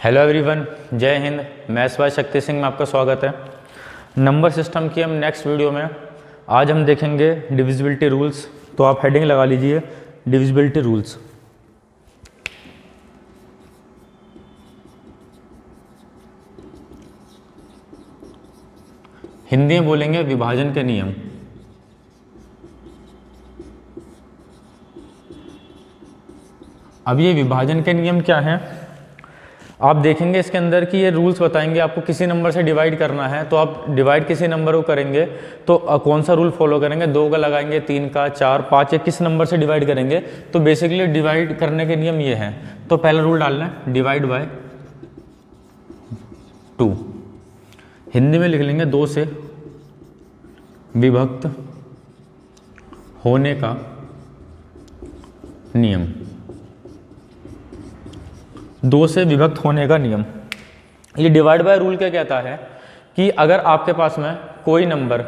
Hello everyone, जय Hind. Maths by Shakti Singh में आपका स्वागत है। नंबर सिस्टम की हम नेक्स्ट वीडियो में आज हम देखेंगे डिविजिबिलिटी रूल्स। तो आप हेडिंग लगा लीजिए डिविजिबिलिटी रूल्स। हिंदी में बोलेंगे विभाजन के नियम। अब ये विभाजन के नियम क्या हैं आप देखेंगे इसके अंदर कि ये रूल्स बताएंगे। आपको किसी नंबर से डिवाइड करना है तो आप डिवाइड किसी नंबर को करेंगे तो कौन सा रूल फॉलो करेंगे, 2 का लगाएंगे, 3 का, 4, 5 या किस नंबर से डिवाइड करेंगे। तो बेसिकली डिवाइड करने के नियम ये हैं। तो पहला रूल डालना है डिवाइड बाय 2। हिंदी में लिख लेंगे 2 से विभक्त होने का नियम। 2 से विभक्त होने का नियम। ये डिवाइड बाय रूल क्या कहता है कि अगर आपके पास में कोई नंबर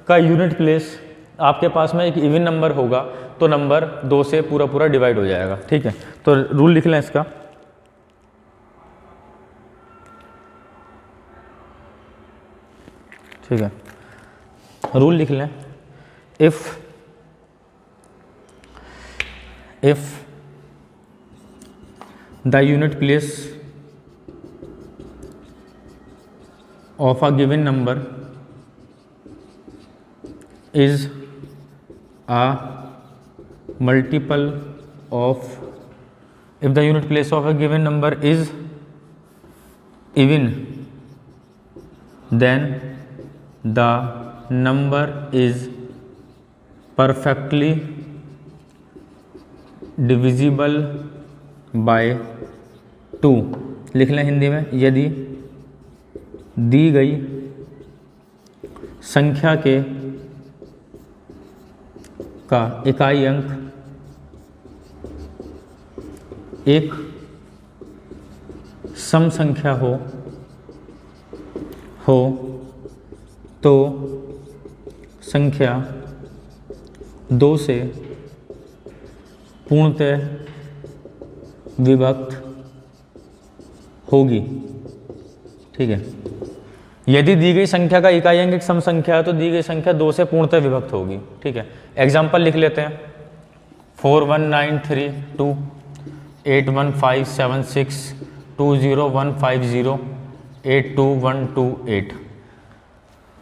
का यूनिट प्लेस, आपके पास में एक इवन नंबर होगा तो नंबर 2 से पूरा डिवाइड हो जाएगा। ठीक है, तो रूल लिख लें इसका। ठीक है, रूल लिख लें। If the unit place of a given number is a multiple of, if the unit place of a given number is even, then the number is perfectly divisible by 2। लिख लें हिंदी में, यदि दी गई संख्या के का इकाई अंक एक सम संख्या हो तो संख्या 2 से पूर्णतः विभक्त होगी। ठीक है, यदि दी गई संख्या का इकाई अंक एक सम संख्या है तो दी गई संख्या 2 से पूर्णतः विभक्त होगी। ठीक है, एग्जाम्पल लिख लेते हैं। 41932 81576 20150 82128।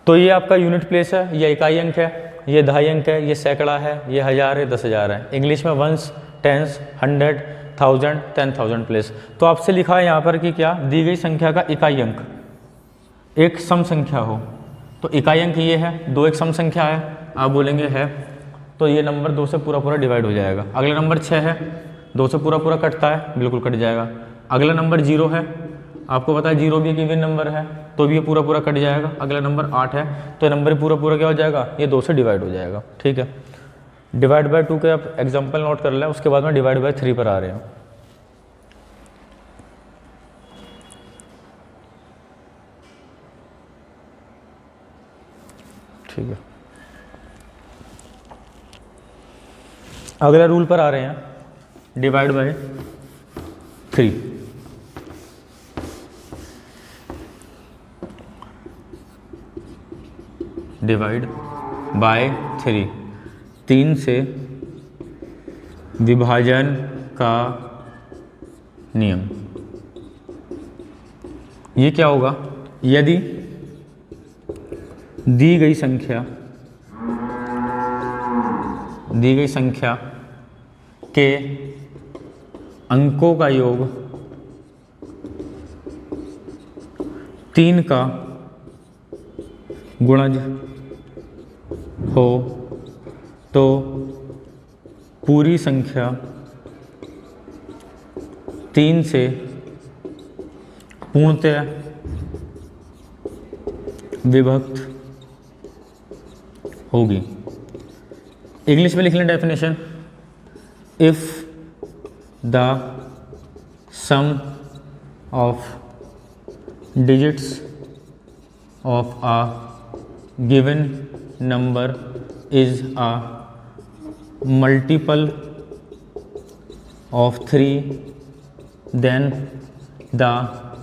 तो ये आपका यूनिट प्लेस है, ये इकाई अंक है, ये दहाई अंक है, ये सैकड़ा है, ये हज़ार है, 10,000 है। इंग्लिश में वंस, टेंस, 100, 1000, 10,000 प्लेस। तो आपसे लिखा है यहाँ पर कि क्या दी गई संख्या का इकाई अंक एक सम संख्या हो। तो इकाई अंक ये है, 2 एक सम संख्या है, आप बोलेंगे है, तो ये नंबर 2 से पूरा डिवाइड हो जाएगा। अगला नंबर 6 है, 2 से पूरा कटता है, बिल्कुल कट जाएगा। अगला नंबर 0 है, आपको पता है 0 भी एक इवन नंबर है तो भी ये पूरा कट जाएगा। अगला नंबर 8 है तो ये नंबर पूरा क्या हो जाएगा, ये 2 से डिवाइड हो जाएगा। ठीक है, डिवाइड बाय 2 के आप एग्जाम्पल नोट कर लें, उसके बाद में डिवाइड बाय 3 पर आ रहे हैं। ठीक है, अगला रूल पर आ रहे हैं, डिवाइड बाय 3। डिवाइड बाय 3 से विभाजन का नियम। ये क्या होगा, यदि दी गई संख्या के अंकों का योग 3 का गुणज हो तो पूरी संख्या 3 से पूर्णतः विभक्त होगी। इंग्लिश में लिख लें definition. If the sum of digits of a given number is a multiple of 3, then the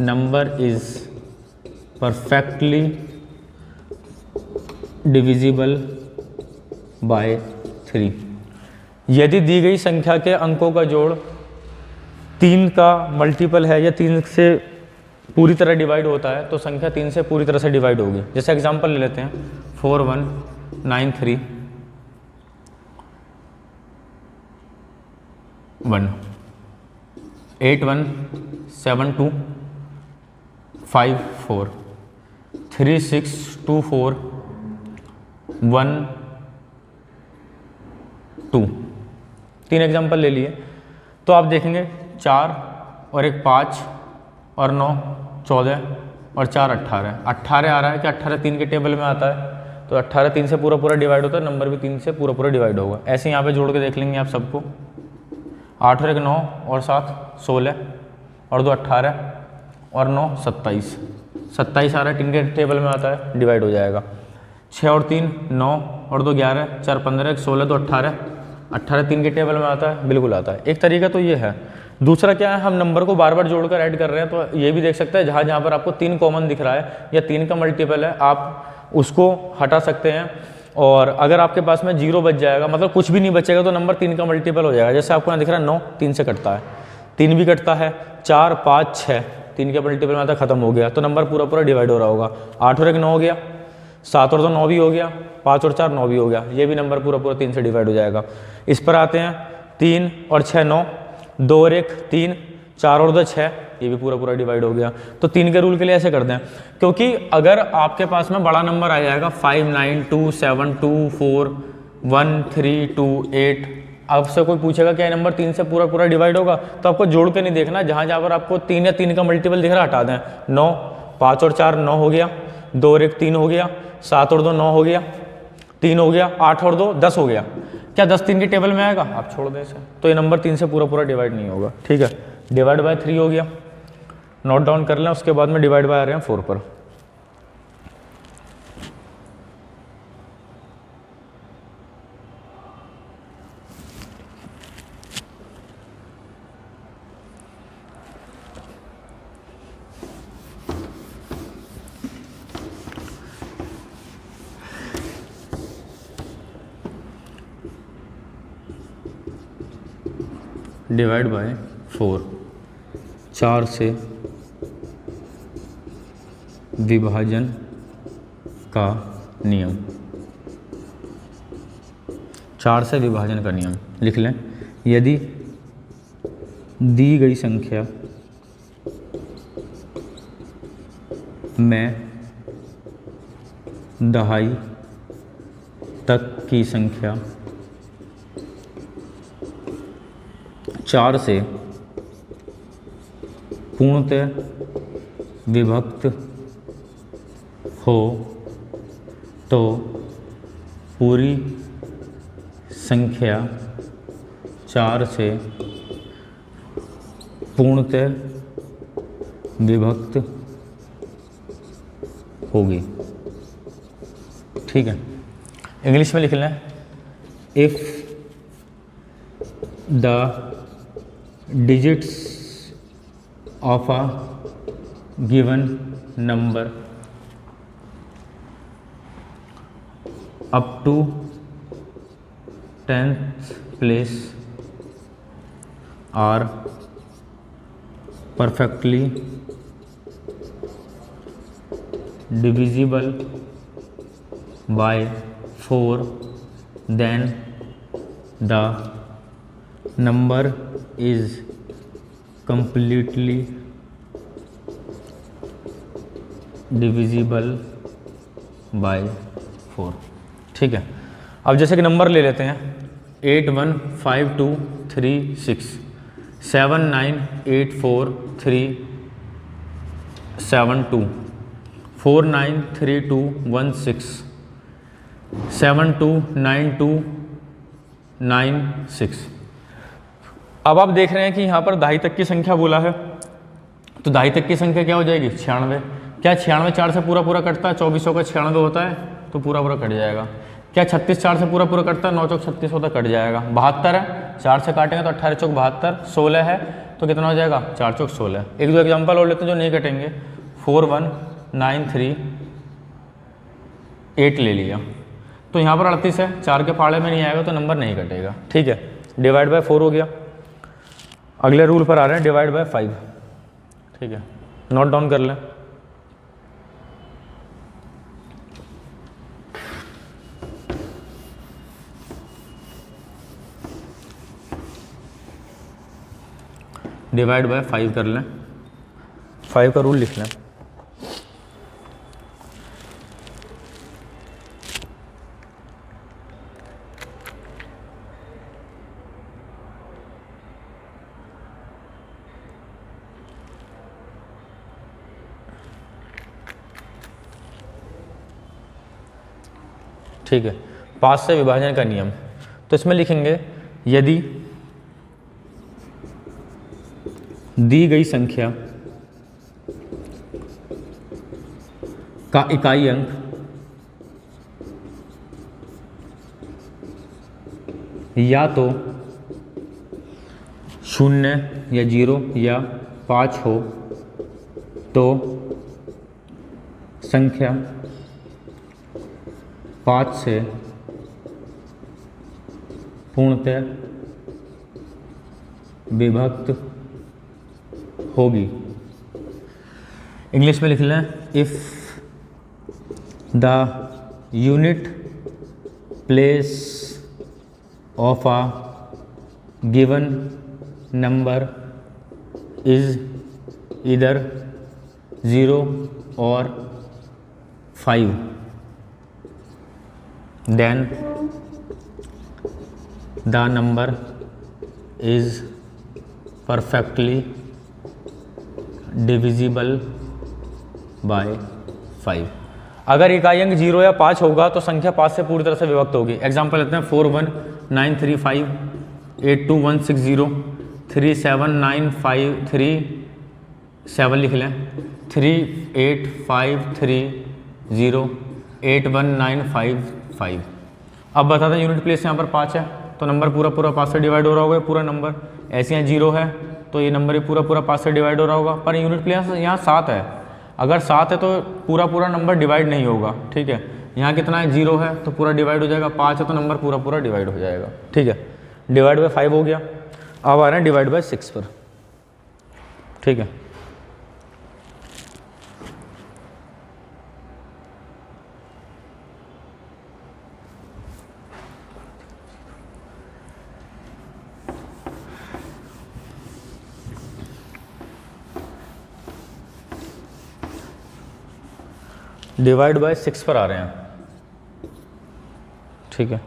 number is perfectly divisible by 3। यदि दी गई संख्या के अंकों का जोड़ 3 का मल्टीपल है या 3 से पूरी तरह डिवाइड होता है तो संख्या 3 से पूरी तरह से डिवाइड होगी। जैसे एग्जांपल ले लेते हैं 4193 1 8172 54 3624 1 2। 3 एग्जाम्पल ले लिए तो आप देखेंगे 4 और एक 5 और 9 14 और 4 18। 18 आ रहा है कि 18 3 के टेबल में आता है तो 18 3 से पूरा पूरा डिवाइड होता है, नंबर भी 3 से पूरा पूरा डिवाइड होगा। ऐसे यहाँ पे जोड़ के देख लेंगे आप सबको। 8 और एक 9 और 7 16 और 2 18 और 9 27। 27 आ रहा है 3 के टेबल में आता है, डिवाइड हो जाएगा। 6 और 3 9 और 2 11 4 15 1 16 2 18। 18 3 के टेबल में आता है, बिल्कुल आता है। एक तरीका तो ये है। दूसरा क्या है, हम नंबर को बार बार जोड़कर ऐड कर रहे हैं तो ये भी देख सकते हैं जहाँ जहाँ पर आपको 3 कॉमन दिख रहा है या 3 का मल्टीपल है आप उसको हटा सकते हैं। और अगर आपके पास में 0 बच जाएगा, मतलब कुछ भी नहीं बचेगा, तो नंबर 3 का मल्टीपल हो जाएगा। जैसे आपको यहाँ दिख रहा है 9 3 से कटता है, 3 भी कटता है, 4 5 6 3 के मल्टीपल में आता, खत्म हो गया, तो नंबर पूरा पूरा डिवाइड हो रहा होगा। 8 और एक 9 हो गया, 7 और 2 9 भी हो गया, 5 और 4 9 भी हो गया, ये भी नंबर पूरा पूरा 3 से डिवाइड हो जाएगा। इस पर आते हैं 3 और 6 9, 2 और 1 3, 4 और 2 6, ये भी पूरा पूरा डिवाइड हो गया। तो 3 के रूल के लिए ऐसे करते हैं, क्योंकि अगर आपके पास में बड़ा नंबर आ जाएगा 5 9 2 7 2 4 1 3 2 8, आपसे कोई पूछेगा क्या नंबर 3 से पूरा पूरा डिवाइड होगा, तो आपको जोड़ के नहीं देखना, जहाँ जहाँ पर आपको 3 या 3 का मल्टीपल दिख रहा हटा दें। 9 5 और 4 9 हो गया, 2 और 1 3 हो गया, 7 और 2 9 हो गया, 3 हो गया, 8 और 2 10 हो गया। क्या 10 3 के टेबल में आएगा, आप छोड़ दें इसे, तो ये नंबर 3 से पूरा पूरा डिवाइड नहीं होगा। ठीक है, डिवाइड बाय 3 हो गया, नोट डाउन कर लें। उसके बाद में डिवाइड बाय आ रहे हैं 4 पर। डिवाइड बाय 4, 4 से विभाजन का नियम। 4 से विभाजन का नियम लिख लें। यदि दी गई संख्या में दहाई तक की संख्या 4 से पूर्णतः विभक्त हो तो पूरी संख्या 4 से पूर्णतः विभक्त होगी। ठीक है, इंग्लिश में लिख लें। If the digits of a given number up to 10th place are perfectly divisible by 4, then the number is completely divisible by 4। ठीक है, अब जैसे कि नंबर ले लेते हैं 8 1 5 2 3 6, 7 9 8 4 3 7 2, 4 9 3 2 1 6, 7 2 9 2 9 6। अब आप देख रहे हैं कि यहाँ पर दहाई तक की संख्या बोला है, तो दहाई तक की संख्या क्या हो जाएगी 96। क्या 96 4 से पूरा पूरा कटता है, 2400 का 96 होता है तो पूरा पूरा कट जाएगा। क्या 36 4 से पूरा पूरा कटता है, 9 चौक 36 होता कट जाएगा। 72 है, 4 से काटेंगे तो 18 चौक 72, 16 है तो कितना हो जाएगा 4 चौक 16। एक दो एग्जाम्पल और लेते हैं जो नहीं कटेंगे। 41938 ले लिया, तो यहाँ पर 38 है, 4 के पाड़े में नहीं आएगा तो नंबर नहीं कटेगा। ठीक है, डिवाइड बाय 4 हो गया। अगले रूल पर आ रहे हैं, डिवाइड बाय 5। ठीक है, नोट डाउन कर लें। डिवाइड बाय 5 कर लें, 5 का रूल लिख लें। ठीक है, 5 से विभाजन का नियम, तो इसमें लिखेंगे यदि दी गई संख्या का इकाई अंक या तो 0 या 0 या 5 हो तो संख्या 5 से पूर्णतः विभक्त होगी। इंग्लिश में लिख लें, if the unit place of a given number is either 0 और 5 then the number is perfectly divisible by 5। अगर इकाई अंक 0 या 5 होगा तो संख्या 5 से पूरी तरह से विभक्त होगी। एग्जाम्पल लेते हैं, 41935 82160 37953 लिख लें, 38530 81955। अब बता दें यूनिट प्लेस यहाँ पर 5 है तो नंबर पूरा 5 से डिवाइड हो रहा होगा पूरा नंबर। ऐसे यहाँ 0 है तो ये नंबर ही पूरा 5 से डिवाइड हो रहा होगा, पर यूनिट प्लेस यहाँ 7 है। अगर 7 है तो पूरा नंबर डिवाइड नहीं होगा। ठीक है, यहाँ कितना है 0 है तो पूरा डिवाइड हो जाएगा, 5 है तो नंबर पूरा डिवाइड हो जाएगा। ठीक है, डिवाइड बाय 5 हो गया। अब आ रहे हैं डिवाइड बाय 6 पर। ठीक है, डिवाइड बाय 6 पर आ रहे हैं। ठीक है,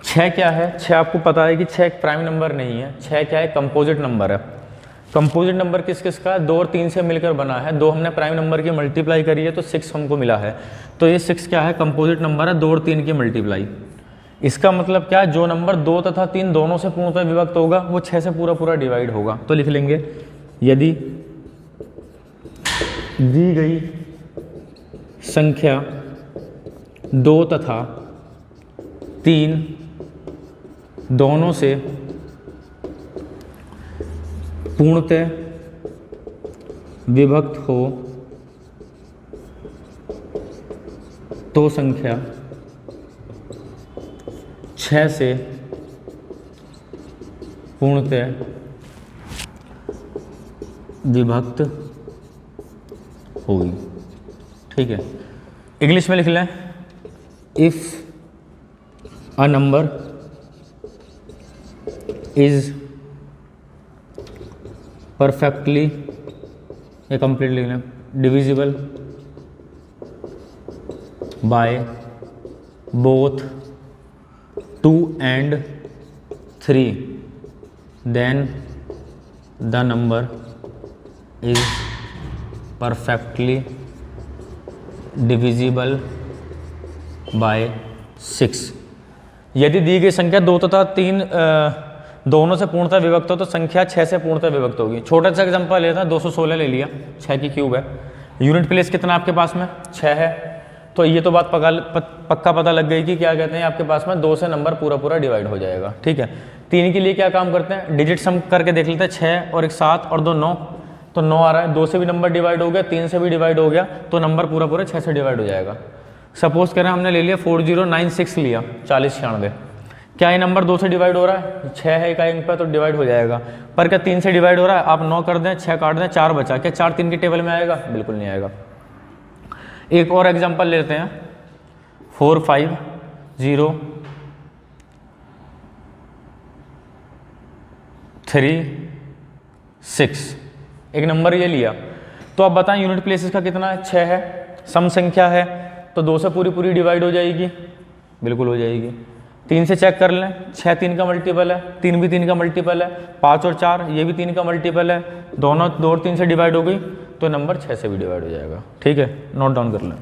6 क्या है? 6 आपको पता है कि 6 एक प्राइम नंबर नहीं है। 6 क्या है? कंपोजिट नंबर है। कंपोजिट नंबर किस किस का? 2 और 3 से मिलकर बना है। 2 हमने प्राइम नंबर की मल्टीप्लाई करी है तो 6 हमको मिला है। तो ये 6 क्या है? कंपोजिट नंबर है, 2 और 3 की मल्टीप्लाई। इसका मतलब क्या है? जो नंबर 2 तथा 3 दोनों से पूर्णतः विभक्त होगा वो 6 से पूरा डिवाइड होगा। तो लिख लेंगे, यदि दी गई संख्या 2 तथा 3 दोनों से पूर्णतः विभक्त हो तो संख्या 6 से पूर्णतः विभक्त होगी। ठीक है, इंग्लिश में लिख लें, if a number is perfectly या कंप्लीटली लिख लें divisible by both 2 and 3 then the number is perfectly divisible by 6। यदि दी गई संख्या 2 तथा 3 दोनों से पूर्णतः विभक्त हो तो संख्या 6 से पूर्णतः विभक्त होगी। छोटा सा एग्जांपल लेता है, 216 ले लिया, 6 की क्यूब है। यूनिट प्लेस कितना आपके पास में? 6 है। तो ये तो बात पक्का पता लग गई कि क्या कहते हैं आपके पास में 2 से नंबर पूरा पूरा डिवाइड हो जाएगा। ठीक है, 3 के लिए क्या काम करते हैं, डिजिट सम करके देख लेते हैं, 6 और 1 7 और 2 9, तो 9 आ रहा है, 2 से भी नंबर डिवाइड हो गया, 3 से भी डिवाइड हो गया, तो नंबर पूरा पूरा 6 से डिवाइड हो जाएगा। सपोज करें हमने ले लिया 4096 लिया, 4096, क्या ये नंबर 2 से डिवाइड हो रहा है, 6 है इकाई अंक पे तो डिवाइड हो जाएगा, पर क्या 3 से डिवाइड हो रहा है, आप 9 कर दें, 6 काट दें, 4 बचा, क्या 4 3 की टेबल में आएगा, बिल्कुल नहीं आएगा। एक और एग्जांपल लेते हैं, 45036, एक नंबर ये लिया, तो अब बताएं यूनिट प्लेसेस का कितना है, 6 है, सम संख्या है, तो 2 से पूरी पूरी डिवाइड हो जाएगी, बिल्कुल हो जाएगी। 3 से चेक कर लें, 6 3 का मल्टीपल है, 3 भी 3 का मल्टीपल है, 5 और 4 ये भी 3 का मल्टीपल है, दोनों 2 और 3 से डिवाइड हो गई, तो नंबर 6 से भी डिवाइड हो जाएगा। ठीक है, नोट डाउन कर लें।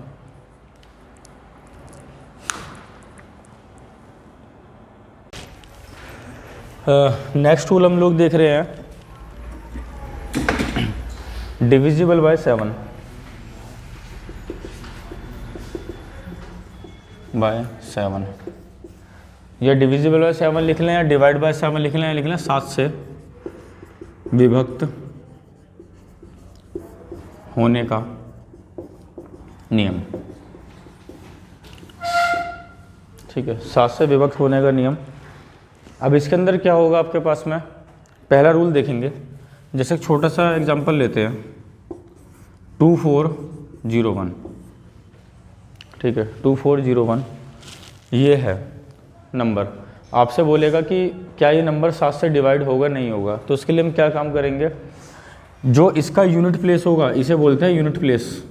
नेक्स्ट टूल हम लोग देख रहे हैं डिविजिबल बाय 7 बाय 7, या डिविजिबल बाय 7 लिख लें या डिवाइड बाय 7 लिख लें, या लिख लें 7 से विभक्त होने का नियम। ठीक है, 7 से विभक्त होने का नियम। अब इसके अंदर क्या होगा आपके पास में, पहला रूल देखेंगे, जैसे छोटा सा एग्जांपल लेते हैं 2401। ठीक है, 2401 ये है नंबर, आपसे बोलेगा कि क्या ये नंबर 7 से डिवाइड होगा नहीं होगा, तो उसके लिए हम क्या काम करेंगे, जो इसका यूनिट प्लेस होगा इसे बोलते हैं यूनिट प्लेस,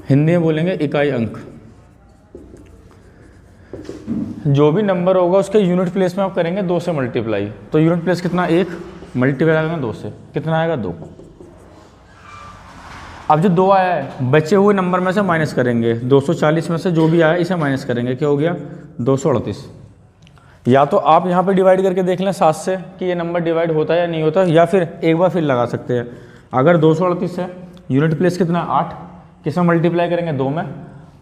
हिंदी में बोलेंगे इकाई अंक। जो भी नंबर होगा उसके यूनिट प्लेस में आप करेंगे 2 से मल्टीप्लाई, तो यूनिट प्लेस कितना, 1 मल्टीप्लाई आएगा 2 से, कितना आएगा 2। अब जो 2 आया है बचे हुए नंबर में से माइनस करेंगे, 240 में से जो भी आया इसे माइनस करेंगे, क्या हो गया 238। या तो आप यहाँ पे डिवाइड करके देख लें 7 से कि ये नंबर डिवाइड होता है या नहीं होता, या फिर एक बार फिर लगा सकते हैं। अगर 238 है, यूनिट प्लेस कितना 8, किसमें मल्टीप्लाई करेंगे 2 में,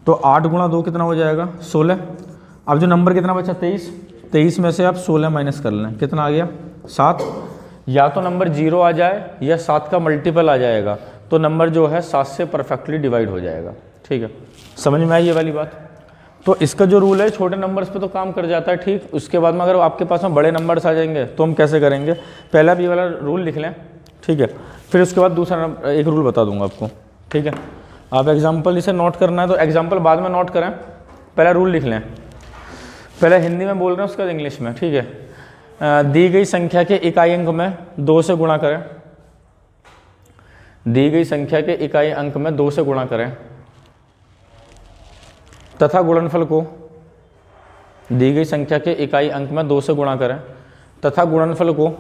तो 8 गुणा 2 कितना हो जाएगा 16। अब जो नंबर कितना बचा 23 में से आप 16 माइनस कर लें, कितना आ गया 7। या तो नंबर 0 आ जाए या 7 का मल्टीपल आ जाएगा, तो नंबर जो है 7 से परफेक्टली डिवाइड हो जाएगा। ठीक है, समझ में आई ये वाली बात। तो इसका जो रूल है छोटे नंबर्स पे तो काम कर जाता है। ठीक, उसके बाद में अगर आपके पास में बड़े नंबर्स आ जाएंगे तो हम कैसे करेंगे, पहले आप ये वाला रूल लिख लें। ठीक है, फिर उसके बाद दूसरा एक रूल बता दूंगा आपको। ठीक है, आप एग्जाम्पल इसे नोट करना है तो एग्जाम्पल बाद में नोट करें, पहला रूल लिख लें। पहले हिंदी में बोल रहे हैं उसके बाद इंग्लिश में। ठीक है, दी गई संख्या के इकाई अंक में 2 से गुणा करें, दी गई संख्या के इकाई अंक में 2 से गुणा करें तथा गुणनफल को, दी गई संख्या के इकाई अंक में 2 से गुणा करें तथा गुणनफल को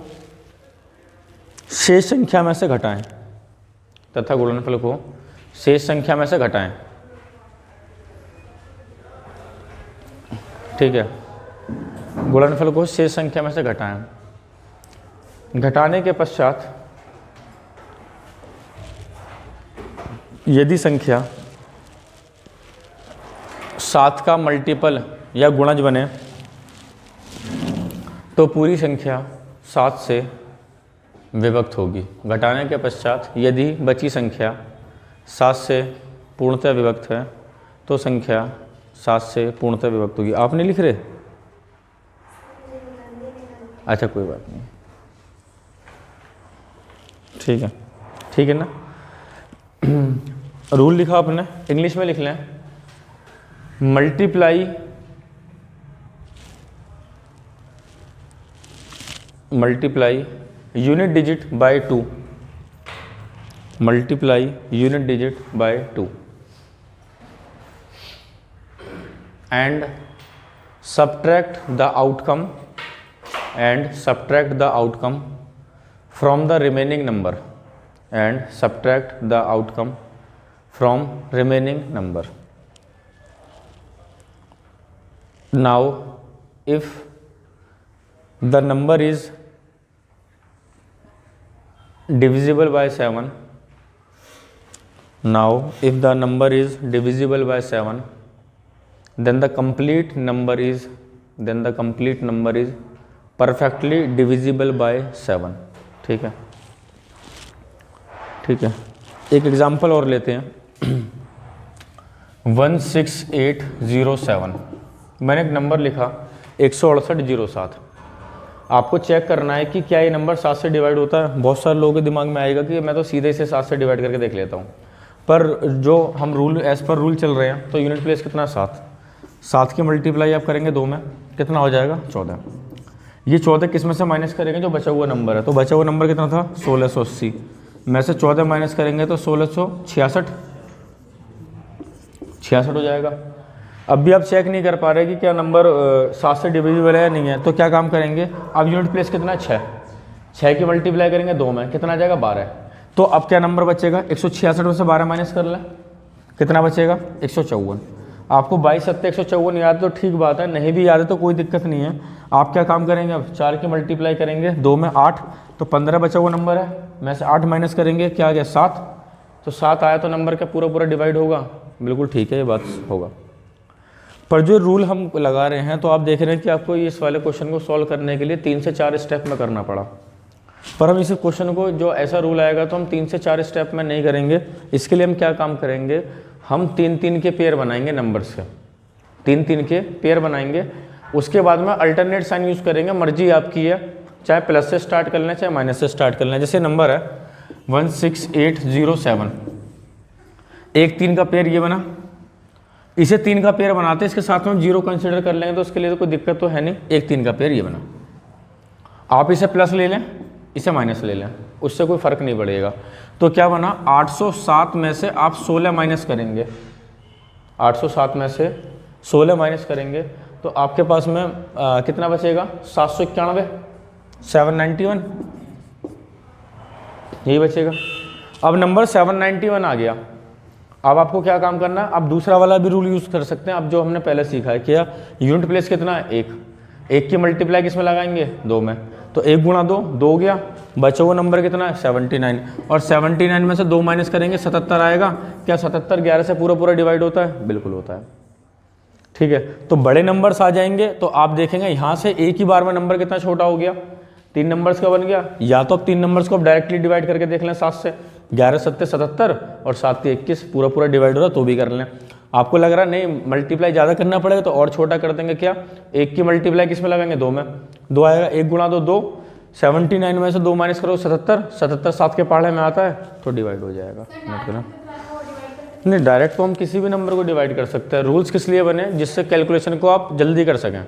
शेष संख्या में से घटाएं, तथा गुणनफल को शेष संख्या में से घटाएं। ठीक है, गुणनफल को शेष संख्या में से घटाएं। घटाने के पश्चात यदि संख्या 7 का मल्टीपल या गुणज बने तो पूरी संख्या 7 से विभक्त होगी। घटाने के पश्चात यदि बची संख्या 7 से पूर्णतः विभक्त है तो संख्या 7 से पूर्णतः विभक्त होगी। आप नहीं लिख रहे? अच्छा, कोई बात नहीं, ठीक है, ठीक है ना। रूल लिखा आपने, इंग्लिश में लिख लें, multiply unit digit bye 2, multiply unit digit bye 2 and subtract the outcome from the remaining number, and subtract the outcome from remaining number. Now if the number is divisible by 7 now if the number is divisible by 7 then the complete number is perfectly divisible by 7। ठीक है, ठीक है। एक example और लेते हैं 16807। मैंने एक नंबर लिखा 16807। आपको चेक करना है कि क्या ये नंबर 7 से डिवाइड होता है। बहुत सारे लोगों के दिमाग में आएगा कि मैं तो सीधे इसे 7 से डिवाइड करके देख लेता हूँ, पर जो हम रूल एज पर रूल चल रहे हैं तो यूनिट प्लेस कितना 7 की मल्टीप्लाई आप करेंगे 2 में, कितना हो जाएगा 14। ये 14 किस में से माइनस करेंगे, जो बचा हुआ नंबर है। तो बचा हुआ नंबर कितना था 1680 में से 14 माइनस करेंगे तो 1666 हो जाएगा। अब भी आप चेक नहीं कर पा रहे कि क्या नंबर 7 से डिविजिबल है या नहीं है, तो क्या काम करेंगे, अब यूनिट प्लेस कितना है 6 की मल्टीप्लाई करेंगे 2 में, कितना आ जाएगा 12। तो अब क्या नंबर बचेगा, 166 में से 12 माइनस कर लें, कितना बचेगा 154। आपको 22 सत्ते 154 याद तो ठीक बात है, नहीं भी याद है तो कोई दिक्कत नहीं है। आप क्या काम करेंगे, अब 4 की मल्टीप्लाई करेंगे 2 में 8, तो 15 बचा हुआ नंबर है, में से 8 माइनस करेंगे क्या आ गया 7, तो 7 आया तो नंबर क्या पूरा पूरा डिवाइड होगा, बिल्कुल ठीक है, ये बात होगा। पर जो रूल हम लगा रहे हैं तो आप देख रहे हैं कि आपको इस वाले क्वेश्चन को सॉल्व करने के लिए 3 से 4 स्टेप में करना पड़ा, पर हम इस क्वेश्चन को जो ऐसा रूल आएगा तो हम 3 से 4 स्टेप में नहीं करेंगे। इसके लिए हम क्या काम करेंगे, हम 3-3 के पेयर बनाएंगे नंबर्स के, 3-3 के पेयर बनाएंगे। उसके बाद में अल्टरनेट साइन यूज़ करेंगे, मर्जी आपकी है, चाहे प्लस से स्टार्ट कर लें चाहे माइनस से स्टार्ट कर लें। जैसे नंबर है 16807, एक 3 का पेयर ये बना, इसे 3 का पेयर बनाते हैं, इसके साथ में हम 0 कंसिडर कर लेंगे तो उसके लिए तो कोई दिक्कत तो है नहीं। एक 3 का पेयर ये बना, आप इसे प्लस ले लें इसे माइनस ले लें, उससे कोई फ़र्क नहीं पड़ेगा। तो क्या बना 807 में से आप 16 माइनस करेंगे, 807 में से 16 माइनस करेंगे तो आपके पास में कितना बचेगा 791, 791 यही बचेगा। अब नंबर 791 आ गया, अब आपको क्या काम करना है, अब दूसरा वाला भी रूल यूज़ कर सकते हैं। अब जो हमने पहले सीखा है क्या, यूनिट प्लेस कितना है 1 की मल्टीप्लाई किस में लगाएंगे 2 में, तो 1 गुणा 2 गया, बचा हुआ नंबर कितना है 79, और 79 में से 2 माइनस करेंगे 77 आएगा। क्या 77 11 से पूरा पूरा डिवाइड होता है, बिल्कुल होता है, ठीक है। तो बड़े नंबर्स आ जाएंगे तो आप देखेंगे यहाँ से एक ही बार में नंबर कितना छोटा हो गया, 3 नंबर्स का बन गया। या तो अब 3 नंबर्स को आप डायरेक्टली डिवाइड करके देख लें 7 से, 11 सत्ते 77 और 7 के 21 पूरा पूरा डिवाइड हो रहा तो भी कर लें। आपको लग रहा नहीं मल्टीप्लाई ज़्यादा करना पड़ेगा तो और छोटा कर देंगे, क्या 1 की मल्टीप्लाई किस में लगाएंगे 2 में, 2 आएगा, 1 गुणा 2 79 में से 2 माइनस करो 77, 77 7 के पहाड़े में आता है तो डिवाइड हो जाएगा। नोट करना, नहीं डायरेक्ट तो हम किसी भी नंबर को डिवाइड कर सकते हैं। रूल्स किस लिए बने, जिससे कैलकुलेशन को आप जल्दी कर सकें।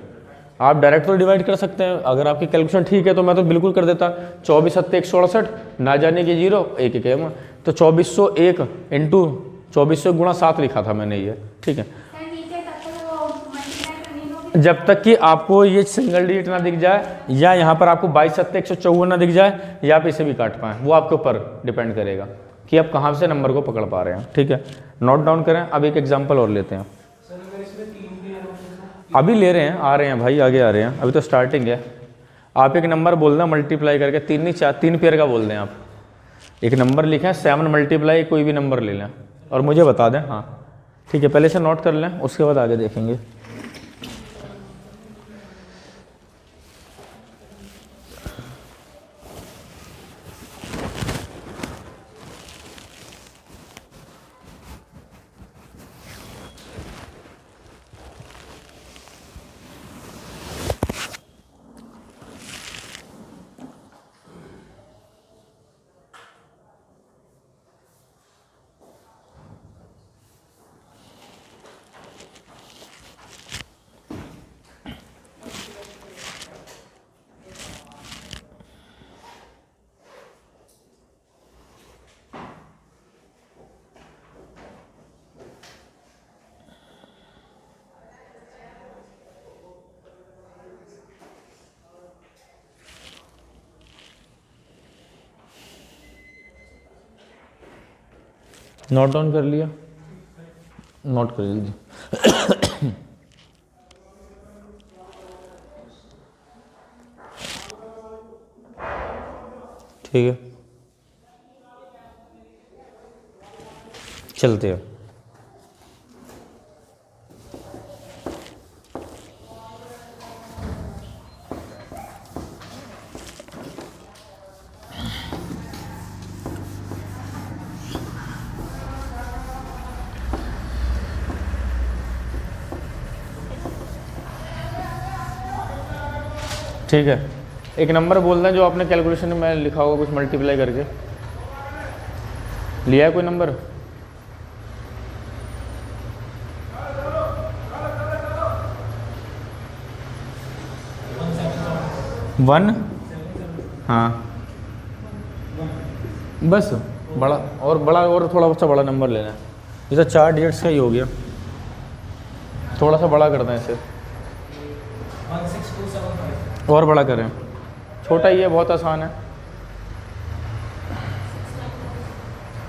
आप डायरेक्ट तो डिवाइड कर सकते हैं, अगर आपकी कैलकुलेशन ठीक है तो मैं तो बिल्कुल कर देता, 24 सत्ते 168 ना जाने की 0 1 1 में, तो 2401 इंटू 2400 गुणा 7 लिखा था मैंने ये, ठीक है। जब तक कि आपको ये सिंगल डिजिट ना दिख जाए या यहाँ पर आपको 22 सत्ते 154 ना दिख जाए या आप इसे भी काट पाएँ, वो आपके ऊपर डिपेंड करेगा कि आप कहाँ से नंबर को पकड़ पा रहे हैं, ठीक है। नोट डाउन करें। अब एक एग्जांपल और लेते हैं, अभी ले रहे हैं, आ रहे हैं भाई, आगे आ रहे हैं, अभी तो स्टार्टिंग है। आप एक नंबर बोल दें मल्टीप्लाई करके, 3 नहीं 4 3 पेयर का बोल दें। आप एक नंबर लिखें 7 मल्टीप्लाई कोई भी नंबर ले लें और मुझे बता दें, हाँ ठीक है, पहले से नोट कर लें उसके बाद आगे देखेंगे। नोट डाउन कर लिया, नोट कर लीजिए। ठीक है, चलते हैं। ठीक है, एक नंबर बोलना है जो आपने कैलकुलेशन में लिखा होगा कुछ मल्टीप्लाई करके। लिया है कोई नंबर? वन, हाँ बस बड़ा और थोड़ा सा बड़ा नंबर लेना है। जैसे 4 डिजिट्स का ही हो गया, थोड़ा सा बड़ा करते हैं इसे, 1627 और बड़ा करें। छोटा ही है, बहुत आसान है।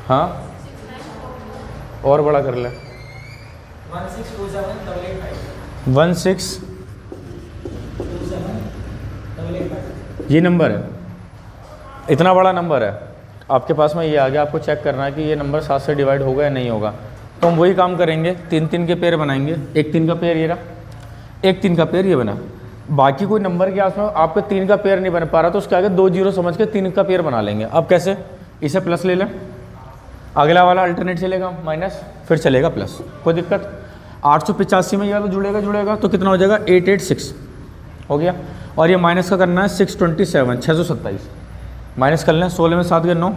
हाँ और बड़ा कर ले, 1627 ये नंबर है, इतना बड़ा नंबर है आपके पास में। ये आ गया, आपको चेक करना है कि ये नंबर 7 से डिवाइड होगा या नहीं होगा। तो हम वही काम करेंगे, 3 के पेयर बनाएंगे। एक 3 का पेयर ये रहा, एक 3 का पेयर ये बना। बाकी कोई नंबर के आसपास आपके 3 का पेयर नहीं बन पा रहा तो उसके आगे 2 जीरो समझ के 3 का पेयर बना लेंगे। अब कैसे? इसे प्लस ले लें, अगला वाला अल्टरनेट चलेगा माइनस, फिर चलेगा प्लस, कोई दिक्कत। 885 में या तो जुड़ेगा तो कितना हो जाएगा? 886 हो गया। और ये माइनस का करना है 627, 627 माइनस कर लें। 16 में 7 के 9,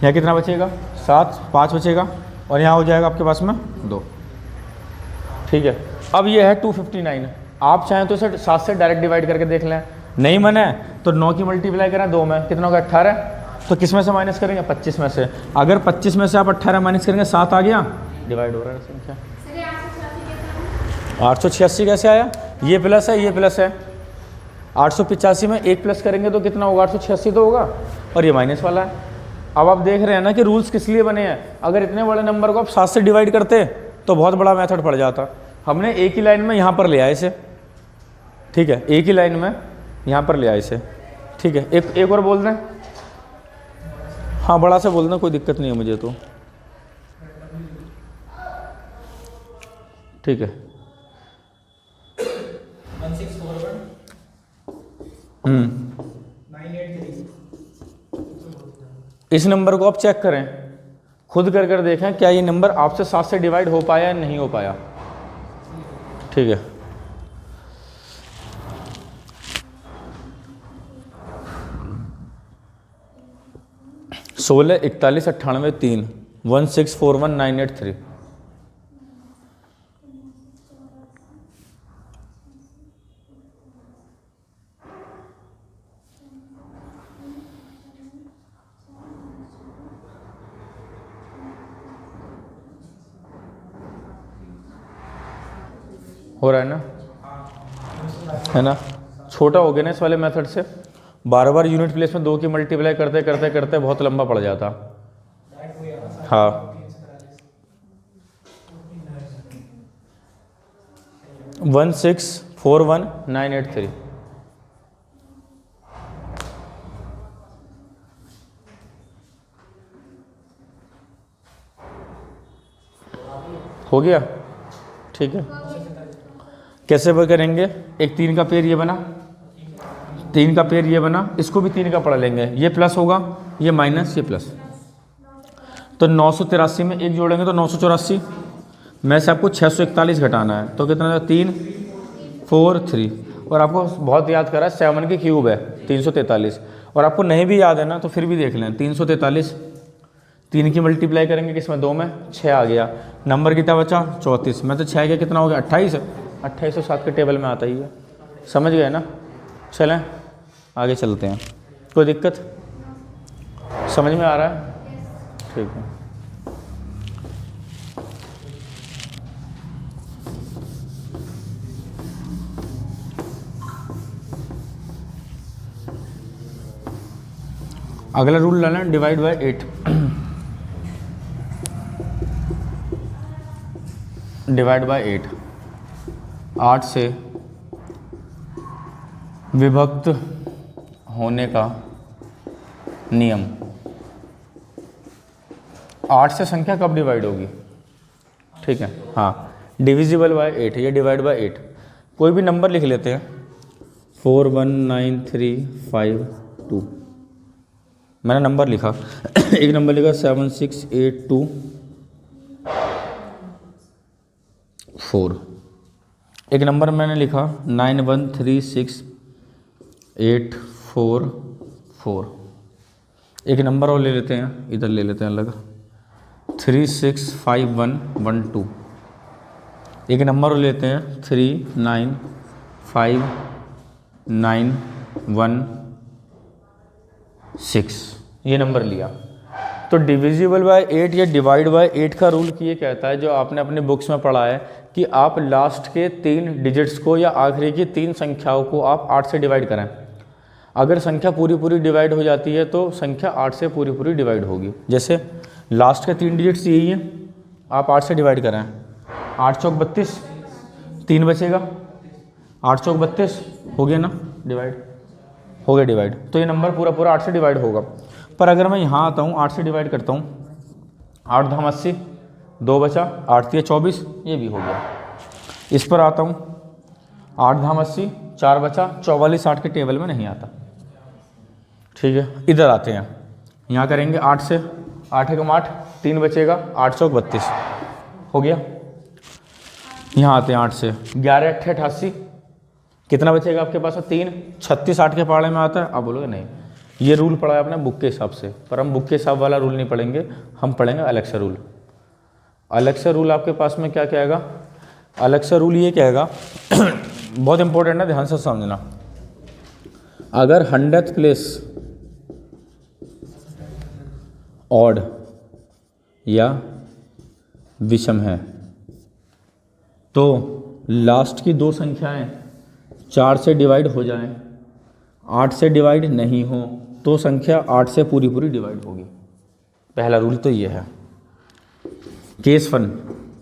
यहाँ कितना बचेगा? 7, 5 बचेगा और यहाँ हो जाएगा आपके पास में 2। ठीक है, अब ये है 259। आप चाहें तो इसे 7 से डायरेक्ट डिवाइड करके देख लें, नहीं मन है तो 9 की मल्टीप्लाई करें 2 में, कितना होगा? 18। तो किस में से माइनस करेंगे? 25 में से। अगर 25 में से आप 18 माइनस करेंगे 7 आ गया, डिवाइड हो रहा है संख्या। 886 कैसे आया? ये प्लस है, ये प्लस है। 885 में 1 प्लस करेंगे तो कितना होगा? 886 तो होगा, और ये माइनस वाला है। अब आप देख रहे हैं ना कि रूल्स किस लिए बने हैं। अगर इतने बड़े नंबर को आप 7 से डिवाइड करते तो बहुत बड़ा मेथड पड़ जाता। हमने एक ही लाइन में यहाँ पर ले आए इसे, ठीक है, एक ही लाइन में यहाँ पर ले आए इसे। ठीक है, एक और बोल दें। हाँ बड़ा से बोल दें, कोई दिक्कत नहीं है मुझे तो। ठीक है, 1641 इस नंबर को आप चेक करें, खुद कर देखें क्या ये नंबर आपसे 7 से डिवाइड हो पाया या नहीं हो पाया। ठीक है, सोलह 41 98 3 1641983। हो रहा है ना? छोटा हो गया ना इस वाले मेथड से। बार बार यूनिट प्लेस में 2 की मल्टीप्लाई करते करते करते बहुत लंबा पड़ जाता। हाँ 1641983 हो गया। ठीक है, कैसे वो करेंगे? एक 3 का पेयर ये बना, 3 का पेयर ये बना, इसको भी 3 का पढ़ लेंगे। ये प्लस होगा, ये माइनस, ये प्लस। तो 983 में 1 जोड़ेंगे तो 984 में से आपको 641 घटाना है तो कितना? 3 4 3। और आपको बहुत याद करा 7 की क्यूब है 343। और आपको नहीं भी याद है ना तो फिर भी देख लें, 343 3 की मल्टीप्लाई करेंगे किसमें? 2 में, 6 आ गया। नंबर कितना बचा? 34 में तो 6 का कितना हो गया? 28। 2807 के टेबल में आता ही है। समझ गए ना? चलें आगे चलते हैं। कोई दिक्कत? समझ में आ रहा है? ठीक है, अगला रूल लाना, डिवाइड बाय 8। डिवाइड बाय 8, 8 से विभक्त होने का नियम। 8 से संख्या कब डिवाइड होगी, ठीक है, हाँ, डिविजिबल बाय 8 या डिवाइड बाय 8। कोई भी नंबर लिख लेते हैं, 41935 मैंने नंबर लिखा एक नंबर लिखा 76824, एक नंबर मैंने लिखा 9136844, एक नंबर और ले लेते हैं, इधर ले लेते हैं अलग, 365112, एक नंबर और लेते हैं 3959116, ये नंबर लिया। तो डिविजिबल बाय 8 या डिवाइड बाय 8 का रूल ये कहता है, जो आपने अपने बुक्स में पढ़ा है, कि आप लास्ट के 3 डिजिट्स को या आखिरी की 3 संख्याओं को आप 8 से डिवाइड करें। अगर संख्या पूरी पूरी डिवाइड हो जाती है तो संख्या 8 से पूरी पूरी डिवाइड होगी। जैसे लास्ट के 3 डिजिट्स यही हैं, आप 8 से डिवाइड करें, 8 चौक 32, 3 बचेगा, 8 चौक 32 हो गया ना डिवाइड, हो गया डिवाइड, तो ये नंबर पूरा पूरा 8 से डिवाइड होगा। पर अगर मैं यहाँ आता हूँ 8 से डिवाइड करता हूँ, 8 धाम 80, 2 बचा, 8 3 24, ये भी हो गया। इस पर आता हूँ 8 धाम 80, 4 बचा, 44 8 के टेबल में नहीं आता, ठीक है। इधर आते हैं, यहाँ करेंगे 8 से, 8 एकम 8, 3 बचेगा, 8 चौक 32 हो गया। यहाँ आते हैं 8 से, 11 8 88, कितना बचेगा आपके पास, 3, 36 8 के पहाड़े में आता है। आप बोलोगे नहीं, ये रूल पढ़ा है आपने बुक के हिसाब से, पर हम बुक के हिसाब वाला रूल नहीं पढ़ेंगे, हम पढ़ेंगे अलग से रूल। अलग से रूल आपके पास में क्या कहेगा, अलग से रूल ये कहेगा बहुत इंपॉर्टेंट है, ध्यान से समझना। अगर 100th प्लेस ऑड या विषम है तो लास्ट की 2 संख्याएं 4 से डिवाइड हो जाएं, 8 से डिवाइड नहीं हो तो संख्या 8 से पूरी पूरी डिवाइड होगी। पहला रूल तो ये है। केस 1,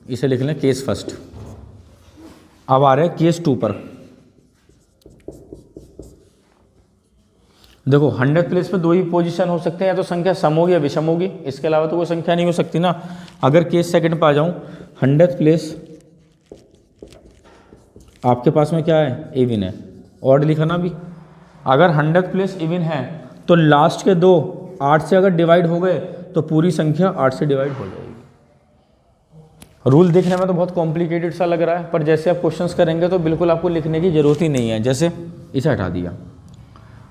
इसे लिख लें केस फर्स्ट। अब आ रहे हैं केस 2 पर। देखो 100th प्लेस पे 2 ही पोजीशन हो सकते हैं, या तो संख्या सम होगी या विषम होगी, इसके अलावा तो कोई संख्या नहीं हो सकती ना। अगर केस सेकंड पे आ जाऊं, 100th प्लेस आपके पास में क्या है, इवन है, ऑड लिखा ना भी। अगर 100th प्लेस इवन है तो लास्ट के 2 8 से अगर डिवाइड हो गए तो पूरी संख्या 8 से डिवाइड हो जाएगी। रूल देखने में तो बहुत कॉम्प्लिकेटेड सा लग रहा है, पर जैसे आप क्वेश्चंस करेंगे तो बिल्कुल आपको लिखने की जरूरत ही नहीं है। जैसे इसे हटा दिया,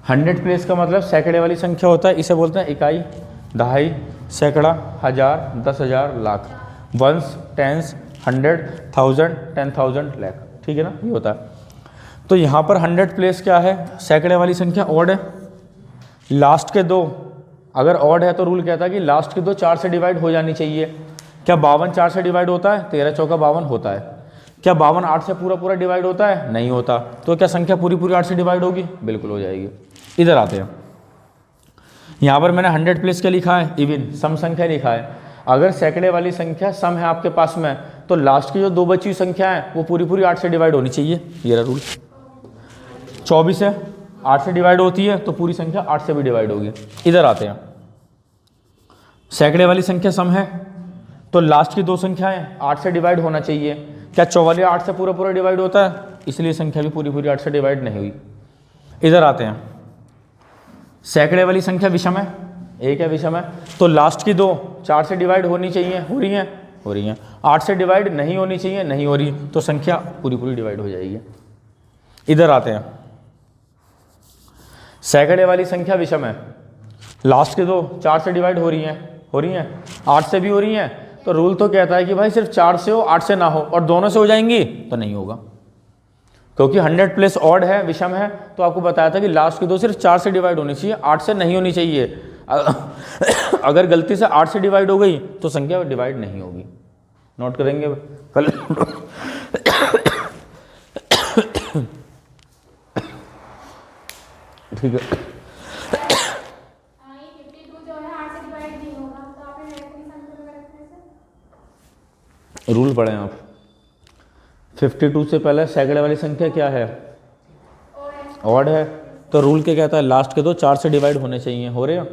100 प्लेस का मतलब सैकड़े वाली संख्या होता है, इसे बोलते हैं इकाई, दहाई, सैकड़ा, हज़ार, 10,000, लाख, वंस, टेंस, 100, 1000, 10,000, लाख, ठीक है ना, ये होता है। तो यहाँ पर 100 प्लेस क्या है, सैकड़े वाली संख्या ऑड है। लास्ट के 2 अगर ऑड है तो रूल कहता है कि लास्ट के 2 4 से डिवाइड हो जानी चाहिए। क्या 52 4 से डिवाइड होता है, 13 चौका 52 होता है। क्या 52 8 से पूरा पूरा डिवाइड होता है, नहीं होता। तो क्या संख्या पूरी पूरी 8 से डिवाइड होगी, बिल्कुल हो जाएगी। इधर आते हैं, यहाँ पर मैंने 100 प्लेस क्या लिखा है, इवन, सम संख्या लिखा है। अगर सैकड़े वाली संख्या सम है आपके पास में तो लास्ट की जो 2 बची हुई संख्या है वो पूरी पूरी 8 से डिवाइड होनी चाहिए, ये रहा रूल। 24 है, 8 से डिवाइड होती है तो पूरी संख्या 8 से भी डिवाइड होगी। इधर आते हैं, सैकड़े वाली संख्या सम है तो लास्ट की 2 संख्याएं 8 से डिवाइड होना चाहिए। क्या 44 8 से पूरा पूरा डिवाइड होता है, इसलिए संख्या भी पूरी पूरी 8 से डिवाइड नहीं हुई। इधर आते हैं, सैकड़े वाली संख्या विषम है, एक है विषम है, तो लास्ट की 2 4 से डिवाइड होनी चाहिए, हो रही हैं, हो रही हैं। 8 से डिवाइड नहीं होनी चाहिए, नहीं हो रही, तो संख्या पूरी पूरी डिवाइड हो जाएगी। इधर आते हैं, सैकड़े वाली संख्या विषम है, लास्ट के 2 4 से डिवाइड हो रही हैं, हो रही हैं, 8 से भी हो रही हैं, तो रूल तो कहता है कि भाई सिर्फ 4 से हो, 8 से ना हो, और दोनों से हो जाएंगी तो नहीं होगा, क्योंकि 100 प्लस ऑड है, विषम है। तो आपको बताया था कि लास्ट की 2 सिर्फ 4 से डिवाइड होनी चाहिए, 8 से नहीं होनी चाहिए। अगर गलती से 8 से डिवाइड हो गई तो संख्या डिवाइड नहीं होगी। नोट करेंगे कल। ठीक है, रूल पढ़ें आप। 52 से पहले सैकड़े वाली संख्या क्या है, ऑड है, तो रूल क्या कहता है, लास्ट के 2 4 से डिवाइड होने चाहिए, हो रहे हैं।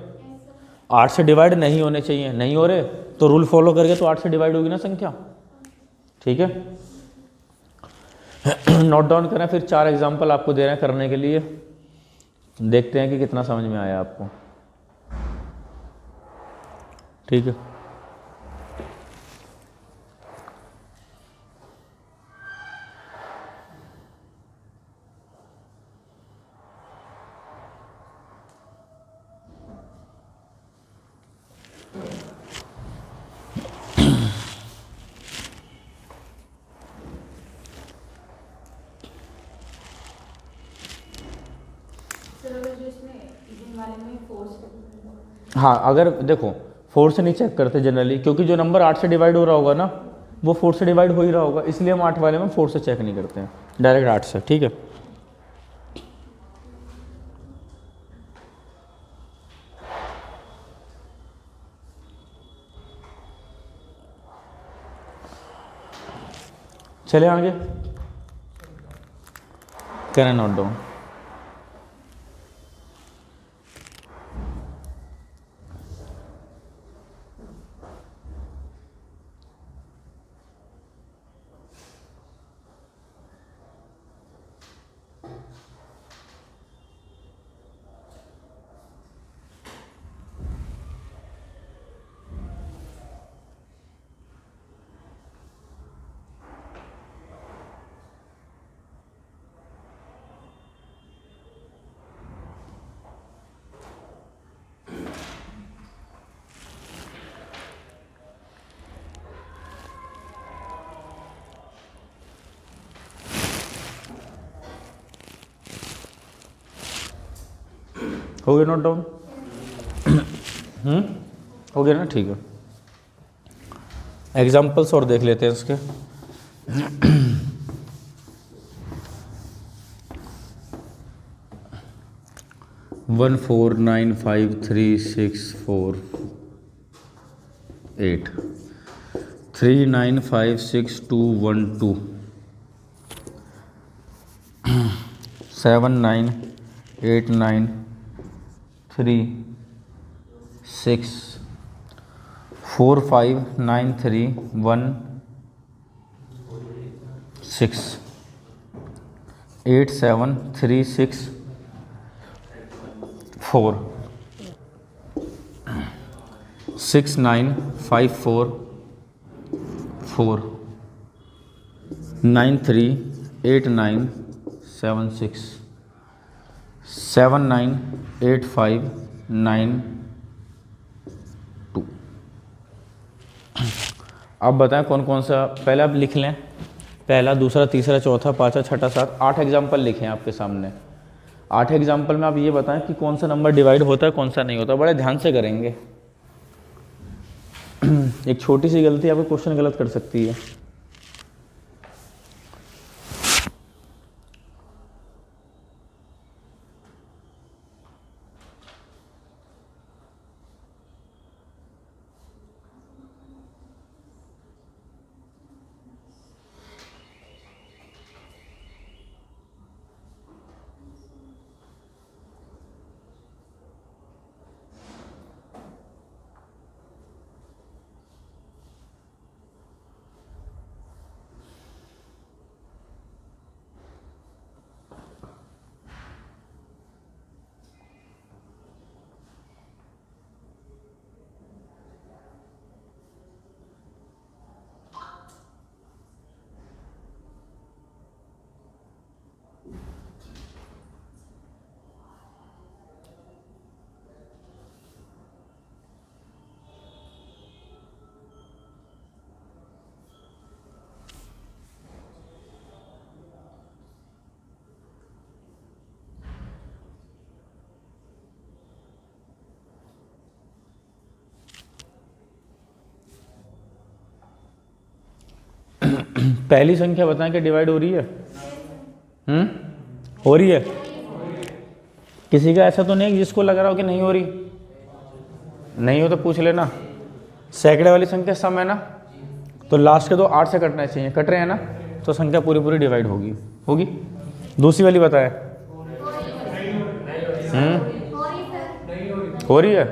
8 से डिवाइड नहीं होने चाहिए, नहीं हो रहे तो रूल फॉलो करके तो 8 से डिवाइड होगी ना संख्या, ठीक है। नोट डाउन करें, फिर 4 एग्जाम्पल आपको दे रहे हैं करने के लिए, देखते हैं कि कितना समझ में आया आपको, ठीक है। हाँ, अगर देखो 4 से नहीं चेक करते जनरली, क्योंकि जो नंबर 8 से डिवाइड हो रहा होगा ना वो 4 से डिवाइड हो ही रहा होगा, इसलिए हम 8 वाले में 4 से चेक नहीं करते हैं, डायरेक्ट 8 से, ठीक है। चले आगे, करें नोट डाउन। हो गया नोट डाउन? हो गया ना, ठीक है। एग्जाम्पल्स और देख लेते हैं इसके। 1495364 3956212 79893 459316 87364 69544 938976 7985992। अब बताएं कौन कौन सा, पहले आप लिख लें, पहला, दूसरा, तीसरा, चौथा, पाँचवा, छठा, सात, 8 एग्जाम्पल लिखे हैं आपके सामने। 8 एग्जाम्पल में आप ये बताएं कि कौन सा नंबर डिवाइड होता है, कौन सा नहीं होता। बड़े ध्यान से करेंगे। एक छोटी सी गलती आपको क्वेश्चन गलत कर सकती है। पहली संख्या बताएं कि डिवाइड हो रही है? हो रही है? किसी का ऐसा तो नहीं जिसको लग रहा हो कि नहीं हो रही? नहीं हो तो पूछ लेना। सैकड़े वाली संख्या सम है ना, तो लास्ट के दो 8 से कटना चाहिए, कट रहे हैं ना, तो संख्या पूरी पूरी डिवाइड होगी। होगी? दूसरी वाली बताए। हो रही है?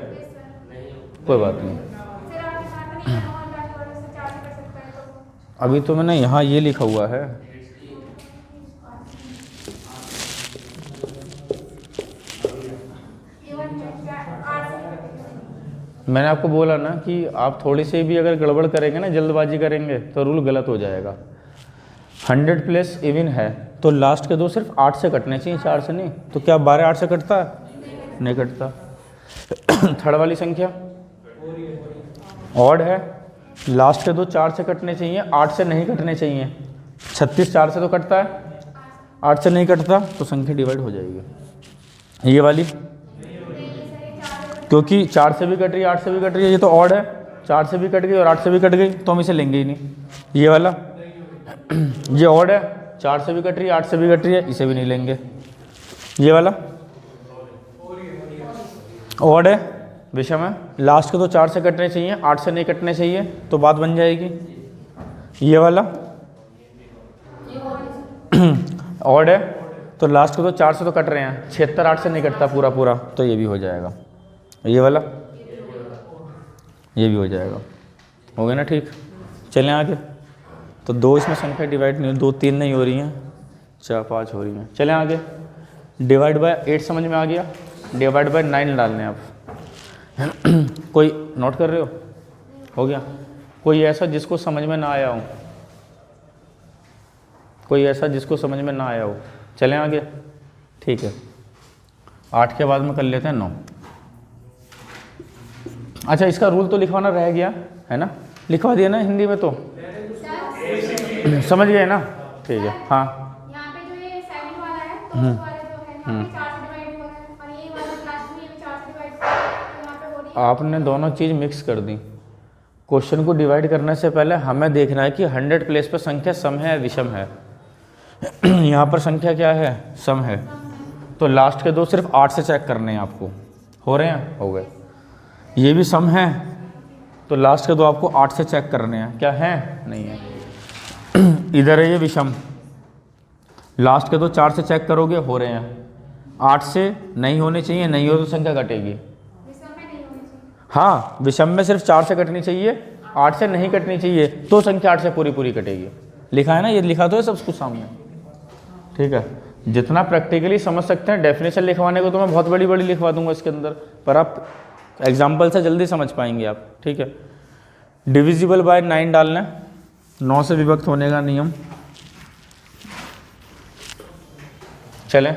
कोई बात नहीं। अभी तो मैंने यहाँ ये लिखा हुआ है, मैंने आपको बोला ना कि आप थोड़ी सी भी अगर गड़बड़ करेंगे ना, जल्दबाजी करेंगे तो रूल गलत हो जाएगा। 100 प्लस इवन है तो लास्ट के दो सिर्फ 8 से कटने चाहिए, 4 से नहीं। तो क्या 12 8 से कटता है? नहीं कटता। थर्ड वाली संख्या ऑड है, लास्ट के दो 4 से कटने चाहिए, 8 से नहीं कटने चाहिए। 36 4 से तो कटता है, 8 से नहीं कटता तो संख्या डिवाइड हो जाएगी। ये वाली क्योंकि 4 से भी कट रही है 8 से भी कट रही है, ये तो ऑड है, 4 से भी कट गई और 8 से भी कट गई तो हम इसे लेंगे ही नहीं। ये वाला ये ऑड है, 4 से भी कट रही है 8 से भी कट रही है, इसे भी नहीं लेंगे। ये वाला ऑड है, विषम है, लास्ट के तो 4 से कटने चाहिए, 8 से नहीं कटने चाहिए तो बात बन जाएगी। ये वाला ऑड है तो लास्ट के तो 4 से तो कट रहे हैं, 76 8 से नहीं कटता पूरा पूरा तो ये भी हो जाएगा। ये वाला ये भी हो जाएगा। हो गया ना? ठीक, चलें आगे। तो 2 इसमें संख्या डिवाइड नहीं, 2 3 नहीं हो रही हैं, 4 5 हो रही हैं। चलें आगे। डिवाइड बाय 8 समझ में आ गया, डिवाइड बाय 9 डालने आप। कोई नोट कर रहे हो गया? कोई ऐसा जिसको समझ में ना आया हो? कोई ऐसा जिसको समझ में ना आया हो? चलें आगे। ठीक है, 8 के बाद में कर लेते हैं 9। अच्छा, इसका रूल तो लिखवाना रह गया है ना, लिखवा दिया ना हिंदी में तो समझ गए ना? ठीक है। हाँ, यहाँ पे जो ये 7 वाला है तो उस वाले जो है यहाँ पे 4 से डिवाइड हो रहा है और ये वाला लास्ट में ये भी 4 से डिवाइड हो रहा है, तो यहाँ पे हो रही है। आपने दोनों चीज़ मिक्स कर दी। क्वेश्चन को डिवाइड करने से पहले हमें देखना है कि 100 प्लेस पर संख्या सम है या विषम है। यहाँ पर संख्या क्या है? सम है। तो लास्ट के दो सिर्फ 8 से चेक करने हैं आपको। हो रहे हैं? हो गए। ये भी सम है तो लास्ट के दो आपको 8 से चेक करने हैं, क्या है? नहीं है। इधर है ये विषम, लास्ट के दो 4 से चेक करोगे, हो रहे हैं। 8 से नहीं होने चाहिए, नहीं हो तो संख्या कटेगी। विषम में नहीं होनी चाहिए। हाँ, विषम में सिर्फ 4 से कटनी चाहिए, 8 से नहीं कटनी चाहिए तो संख्या 8 से पूरी पूरी कटेगी। लिखा है ना, ये लिखा तो है सब कुछ सामने। ठीक है, जितना प्रैक्टिकली समझ सकते हैं। डेफिनेशन लिखवाने को तो मैं बहुत बड़ी बड़ी लिखवा दूंगा इसके अंदर, पर आप एग्जाम्पल से जल्दी समझ पाएंगे आप। ठीक है, डिविजिबल बाय 9 डालना, 9 से विभक्त होने का नियम। चलें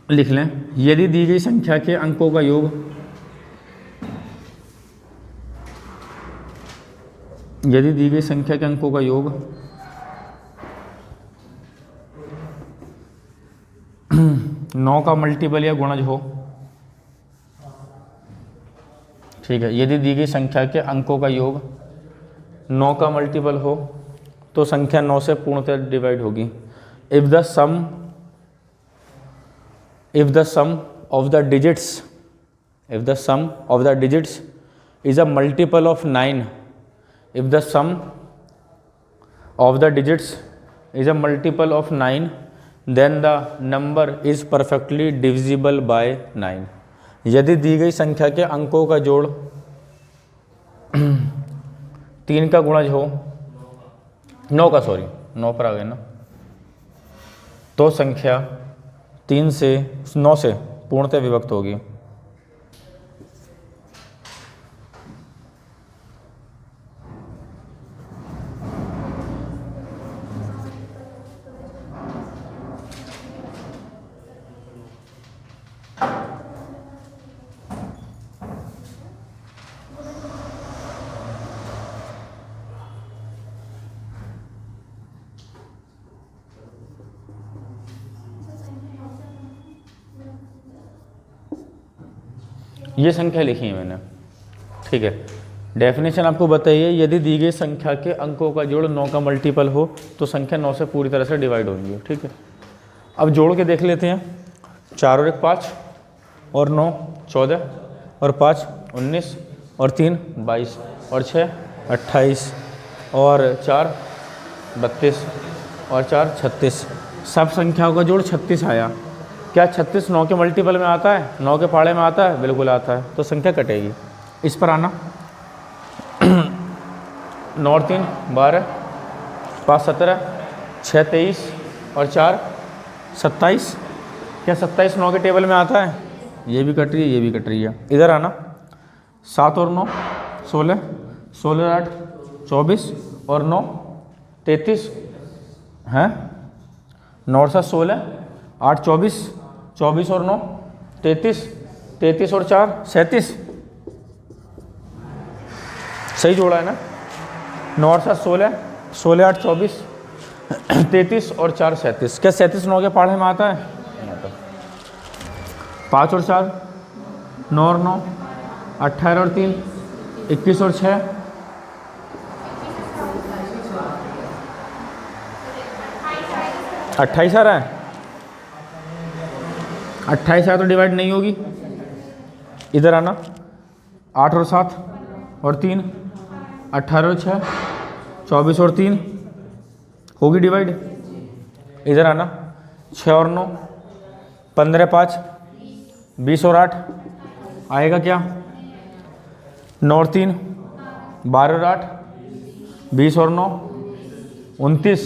लिख लें। यदि दी गई संख्या के अंकों का योग यदि दी गई संख्या के अंकों का योग 9 का मल्टीपल या गुणज हो। ठीक है, यदि दी गई संख्या के अंकों का योग 9 का मल्टीपल हो तो संख्या 9 से पूर्णतः डिवाइड होगी। If the sum of the digits is a multiple of 9, if the sum of the digits is a multiple of 9, then the number is perfectly divisible by 9। यदि दी गई संख्या के अंकों का जोड़ 3 का गुणज हो, 9 पर आ गए ना, तो संख्या 9 से पूर्णतः विभक्त होगी। ये संख्या लिखी है मैंने। ठीक है, डेफिनेशन आपको बताइए। यदि दी गई संख्या के अंकों का जोड़ 9 का मल्टीपल हो तो संख्या 9 से पूरी तरह से डिवाइड होगी। ठीक है, अब जोड़ के देख लेते हैं। 4 और 1 5 और 9 14 और 5 19 और 3 22 और 6 28 और 4 32 और 4 36। सब संख्याओं का जोड़ 36 आया। क्या 36 9 के मल्टीपल में आता है, 9 के पाड़े में आता है? बिल्कुल आता है। तो संख्या कटेगी। इस पर आना 9 और 3 12, 5 17, 6 23 और 4 27। क्या 27 9 के टेबल में आता है? ये भी कट रही है, ये भी कट रही है। इधर आना 7 और 9 16, 16 8 24 और 9 33 हैं, 9 और 7 16, 8 24, 24 और 9 33, 33 और 4 37। सही जोड़ा है ना? 9 और 7 16, 16 8 24, 33 और 4 37। क्या 37 9 के पहाड़े में आता है? 5 और 4 9 और 9 18 और 3 21 और 6 28 आ रहा है। 28 आया तो डिवाइड नहीं होगी। इधर आना 8 और 7 और 3 18 और 6 24 और 3 होगी डिवाइड। इधर आना 6 और 9 15 5 20 और 8 आएगा क्या? 9 और 3 12 और 8 20 और 9 29,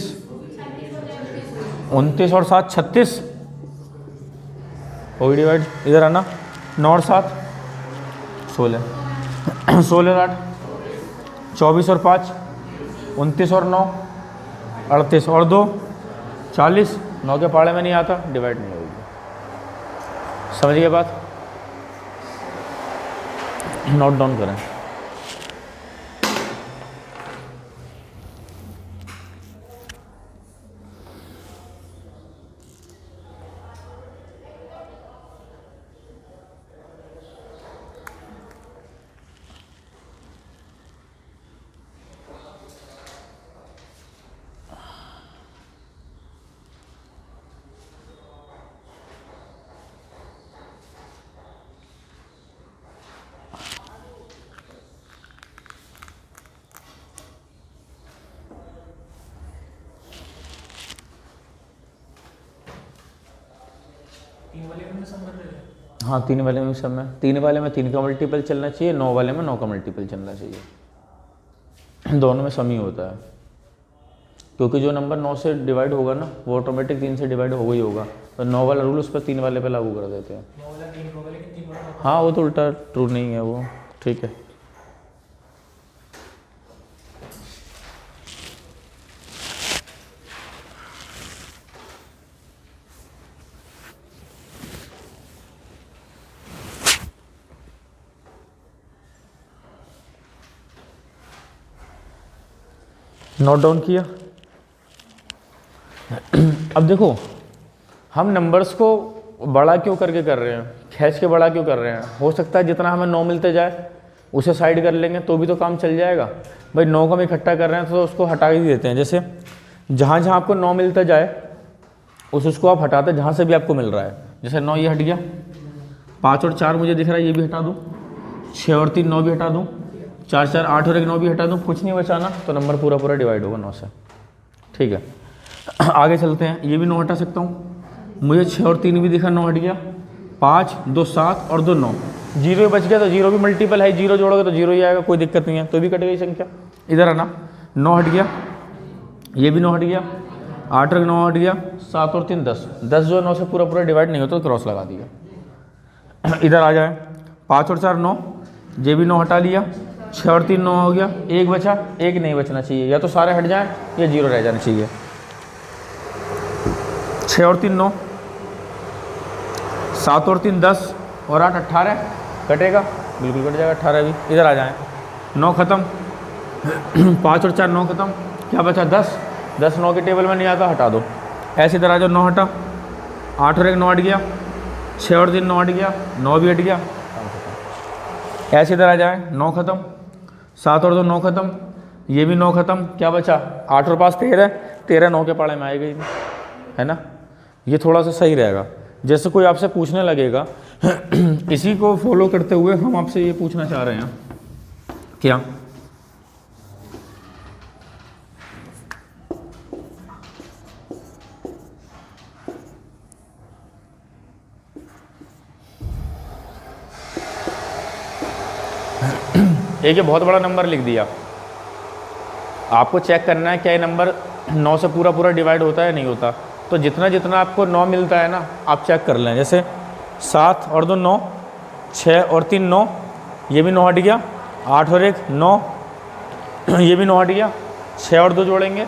29 और 7 36 होगी डिवाइड। इधर आना 9 और 7 16, 16 और 8 24 और 5 29 और 9 38 और 2 40। 9 के पाड़े में नहीं आता, डिवाइड नहीं होगी। समझ गए बात? नोट डाउन करें। हाँ 3 वाले में सब में 3 वाले में 3 का मल्टीपल चलना चाहिए, 9 वाले में 9 का मल्टीपल चलना चाहिए। दोनों में सम ही होता है, क्योंकि जो नंबर 9 से डिवाइड होगा ना वो ऑटोमेटिक 3 से डिवाइड होगा ही होगा। तो 9 वाला रूल उस पर 3 वाले पे लागू कर देते हैं। हाँ वो तो उल्टा ट्रू नहीं है वो, ठीक है। नोट डाउन किया। अब देखो हम नंबर्स को बड़ा क्यों करके कर रहे हैं, खींच के बड़ा क्यों कर रहे हैं? हो सकता है जितना हमें 9 मिलते जाए उसे साइड कर लेंगे तो भी तो काम चल जाएगा। भाई 9 को हम इकट्ठा कर रहे हैं तो उसको हटा ही देते हैं। जैसे जहाँ जहाँ आपको 9 मिलता जाए उसको आप हटाते जहाँ से भी आपको मिल रहा है। जैसे 9 ये हट गया, 5 और 4 मुझे दिख रहा है ये भी हटा दूँ, 6 और 3 9 भी हटा दूँ, 4 4 8 और 1 9 भी हटा दूँ, कुछ नहीं बचाना तो नंबर पूरा पूरा डिवाइड होगा 9 से। ठीक है आगे चलते हैं। ये भी 9 हटा सकता हूँ, मुझे 6 और 3 भी दिखा 9 हट गया, 5 2 7 और 2 9, 0 बच गया तो 0 भी मल्टीपल है, 0 जोड़ोगे तो 0 ही आएगा, कोई दिक्कत नहीं है, तो भी कट गई संख्या। इधर आना 9 हट गया, ये भी 9 हट गया, 8 और 9 हट गया, 7 और 3 10, 10 जो 9 से पूरा पूरा डिवाइड नहीं होता तो क्रॉस लगा दिया। इधर आ जाए 5 और 4 9, ये भी 9 हटा लिया, 6 और 3 9 हो गया, एक बचा, एक नहीं बचना चाहिए, या तो सारे हट जाएं या 0 रह जाना चाहिए। 6 और 3 9, 7 और 3 10 और 8 18 कटेगा, बिल्कुल कट जाएगा 18 भी। इधर आ जाएं 9 खत्म, 5 और 4 9 खत्म, क्या बचा 10, 10 9 के टेबल में नहीं आता हटा दो। ऐसे इधर आ जाओ 9 हटा, 8 और 1 9 हट गया, 6 और 3 9 हट गया, 9 भी हट गया। ऐसे इधर आ जाए 9 खत्म, 7 और 2 9 खत्म, ये भी 9 खत्म, क्या बचा 8 और 5 13, 13 9 के पाड़े में आएगा ही नहीं, है ना। ये थोड़ा सा सही रहेगा। जैसे कोई आपसे पूछने लगेगा इसी को फॉलो करते हुए हम आपसे ये पूछना चाह रहे हैं क्या, एक ये बहुत बड़ा नंबर लिख दिया, आपको चेक करना है क्या ये नंबर 9 से पूरा पूरा डिवाइड होता है नहीं होता। तो जितना जितना आपको 9 मिलता है ना, आप चेक कर लें। जैसे 7 और 2 9, 6 और 3 9, ये भी 9 हट गया, 8 और 1 9, ये भी 9 हट गया, 6 और 2 जोड़ेंगे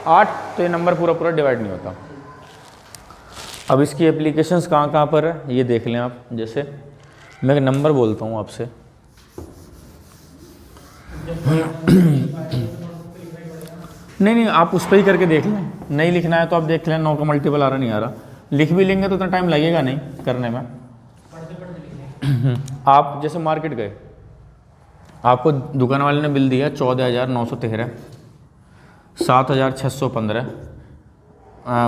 8, तो ये नंबर पूरा पूरा डिवाइड नहीं होता। अब इसकी एप्लीकेशंस कहाँ कहाँ पर है ये देख लें आप। जैसे मैं एक नंबर बोलता हूँ आपसे, नहीं आप उस पर ही करके देख लें, नहीं लिखना है तो आप देख लें 9 का मल्टीपल आ रहा नहीं आ रहा, लिख भी लेंगे तो इतना टाइम लगेगा नहीं करने में। आप जैसे मार्केट गए, आपको दुकान वाले ने बिल दिया 14,913, 7,615,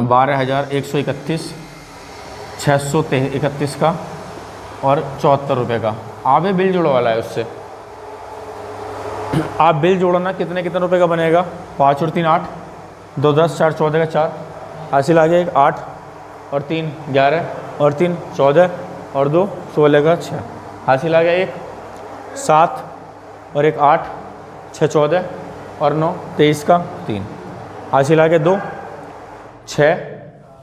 12,131, 631 का और 74 रुपये का। आप ये बिल जोड़ो वाला है उससे, आप बिल जोड़ना कितने कितने रुपए का बनेगा। 5 और 3 8, 2 10, 4 14 का 4, हासिल आ गया एक 8 और 3 11 और 3 14 और 2 16 का 6, हासिल आ गया एक 7 और एक 8, 6 14 और 9 23 का 3, हासिल आ गया 2 6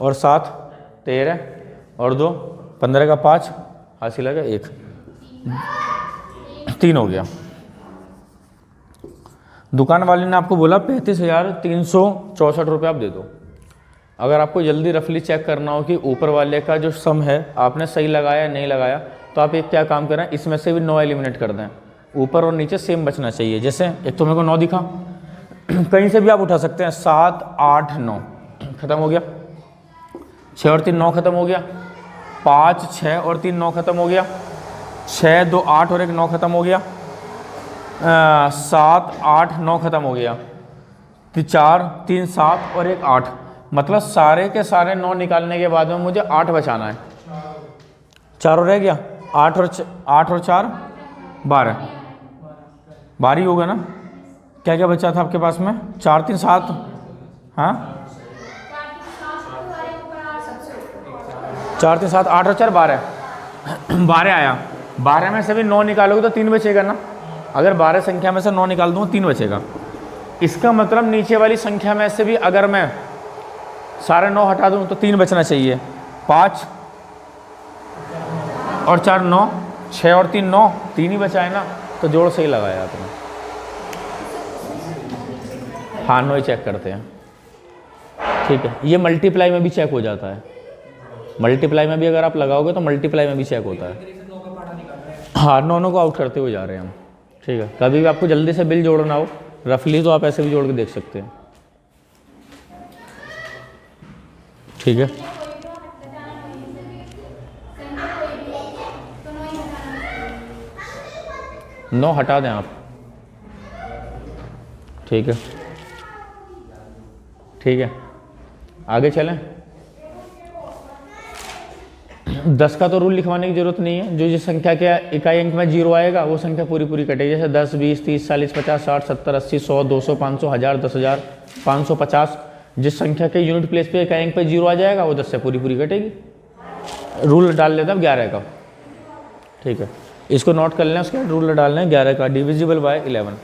और 7 13 और 2 15 का 5, हासिल आ गया 1 3 हो गया। दुकान वाले ने आपको बोला 35,364 रुपये आप दे दो। अगर आपको जल्दी रफली चेक करना हो कि ऊपर वाले का जो सम है आपने सही लगाया नहीं लगाया, तो आप एक क्या काम करें, इसमें से भी 9 एलिमिनेट कर दें, ऊपर और नीचे सेम बचना चाहिए। जैसे एक तो मेरे को 9 दिखा, कहीं से भी आप उठा सकते हैं, 7 8 9 खत्म हो गया, 6 और 3 9 खत्म हो गया, 5 6 और 3 9 खत्म हो गया, 6 2 8 और 1 9 खत्म हो गया, 7 8 9 खत्म हो गया, 4 3 7 और 1 8, मतलब सारे के सारे 9 निकालने के बाद में मुझे 8 बचाना है। 4 और रह गया, 8 और 4 12, 12 ही होगा ना। क्या क्या बचा था आपके पास में, 4 3 7, हाँ 4 3 7 8 और 4 12, 12 आया। 12 में से भी 9 निकालोगे तो 3 बचेगा ना। अगर 12 संख्या में से 9 निकाल दूँ 3 बचेगा। इसका मतलब नीचे वाली संख्या में से भी अगर मैं सारे 9 हटा दूँ तो 3 बचना चाहिए। 5 और 4 9, 6 और 3 9, 3 ही बचा है ना, तो जोड़ सही लगाया आपने। हाँ 9 ही चेक करते हैं, ठीक है। ये मल्टीप्लाई में भी चेक हो जाता है, मल्टीप्लाई में भी अगर आप लगाओगे तो मल्टीप्लाई में भी चेक होता है। हाँ 9 को आउट करते हुए जा रहे हैं हम, ठीक है। कभी भी आपको जल्दी से बिल जोड़ना हो रफली तो आप ऐसे भी जोड़ के देख सकते हैं, ठीक है। 9 हटा दें आप, ठीक है, ठीक है। आगे चलें। 10 का तो रूल लिखवाने की जरूरत नहीं है, जो जिस संख्या के इकाई अंक में 0 आएगा वो संख्या पूरी पूरी कटेगी। जैसे 10 20 30 40 50 60 70 80 100 200 500 1000 10,000 550, जिस संख्या के यूनिट प्लेस पे इकाई अंक पे 0 आ जाएगा वो 10 से पूरी पूरी कटेगी। रूल डाल लेते हैं 11 का, ठीक है। इसको नोट कर लें, उसके बाद रूल डालना है 11 का, डिविजिबल बाय 11।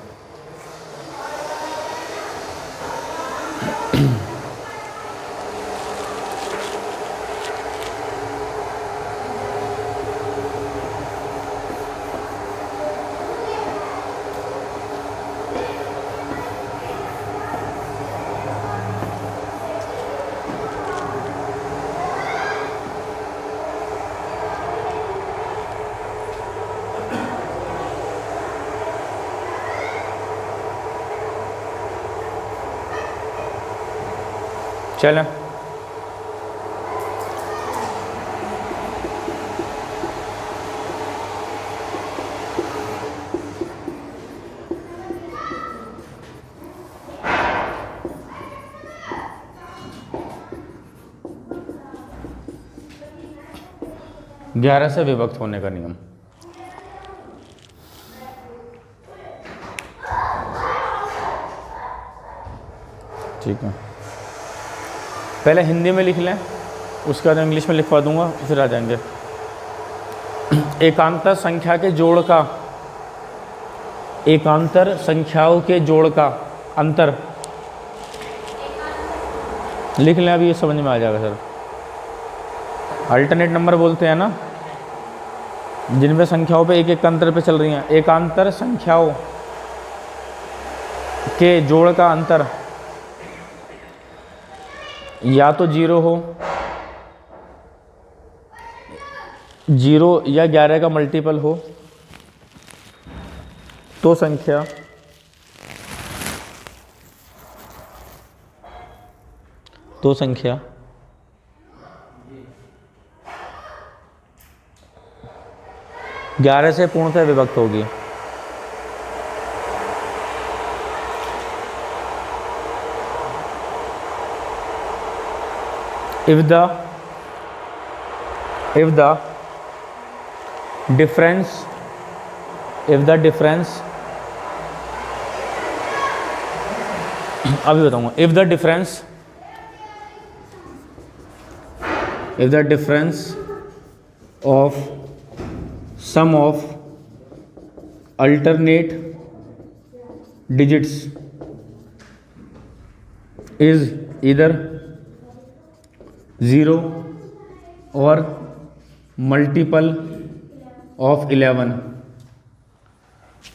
चलें। ग्यारह से विभक्त होने का नियम। ठीक है, पहले हिंदी में लिख लें, उसके बाद इंग्लिश में लिखवा दूंगा, फिर आ जाएंगे। एकांतर संख्या के जोड़ का एकांतर संख्याओं के जोड़ का अंतर, लिख लें, अभी ये समझ में आ जाएगा सर। अल्टरनेट नंबर बोलते हैं ना जिनमें संख्याओं पे एक एक अंतर पे चल रही हैं। एकांतर संख्याओं के जोड़ का अंतर या तो 0 हो, 0 या 11 का मल्टीपल हो, तो संख्या तो संख्या 11 से पूर्णतः विभक्त होगी। If the difference अभी बताऊंगा। if the difference of sum of alternate digits is either 0 or multiple of 11,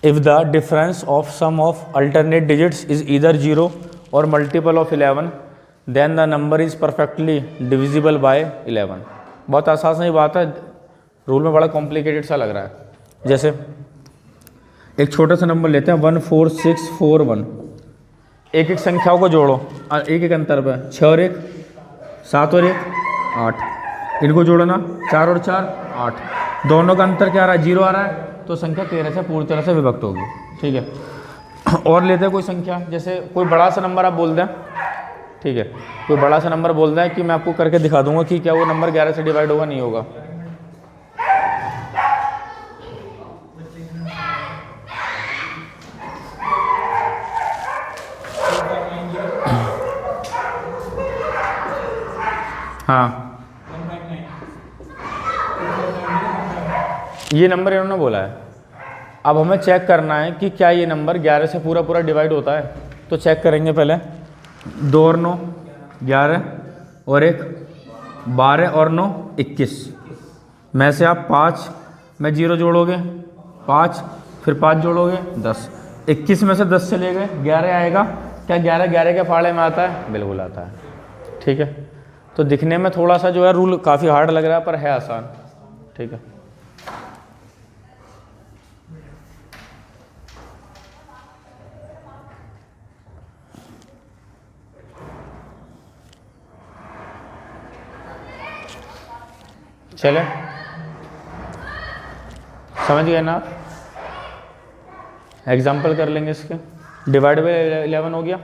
if the difference of sum of alternate digits is either 0 or multiple of 11, then the number is perfectly divisible by 11। बहुत आसान सी बात है, rule में बड़ा complicated सा लग रहा है। जैसे एक छोटा सा नंबर लेते हैं 14641, एक एक संख्याओं को जोड़ो एक एक अंतर पर, 6 और 1 7 और 1 8, इनको जोड़ना 4 और 4 8, दोनों का अंतर क्या आ रहा है 0 आ रहा है, तो संख्या 13 से पूरी तरह से विभक्त होगी। ठीक है, और लेते हैं कोई संख्या, जैसे कोई बड़ा सा नंबर आप बोल दें, ठीक है, कोई बड़ा सा नंबर बोल दें कि मैं आपको करके दिखा दूंगा कि क्या वो नंबर 11 से डिवाइड होगा नहीं होगा। हाँ, ये नंबर इन्होंने बोला है। अब हमें चेक करना है कि क्या ये नंबर 11 से पूरा पूरा डिवाइड होता है। तो चेक करेंगे पहले, 2 और 9 11 और 1 12 और 9 21 में से आप 5 में 0 जोड़ोगे 5, फिर 5 जोड़ोगे 10, 21 में से 10 चले गए 11 आएगा। क्या 11 11 के फाड़े में आता है? बिल्कुल आता है। ठीक है, तो दिखने में थोड़ा सा जो है रूल काफ़ी हार्ड लग रहा है पर है आसान। ठीक है, चले समझ गए ना आप? एग्जाम्पल कर लेंगे इसके। डिवाइड बाई 11 हो गया।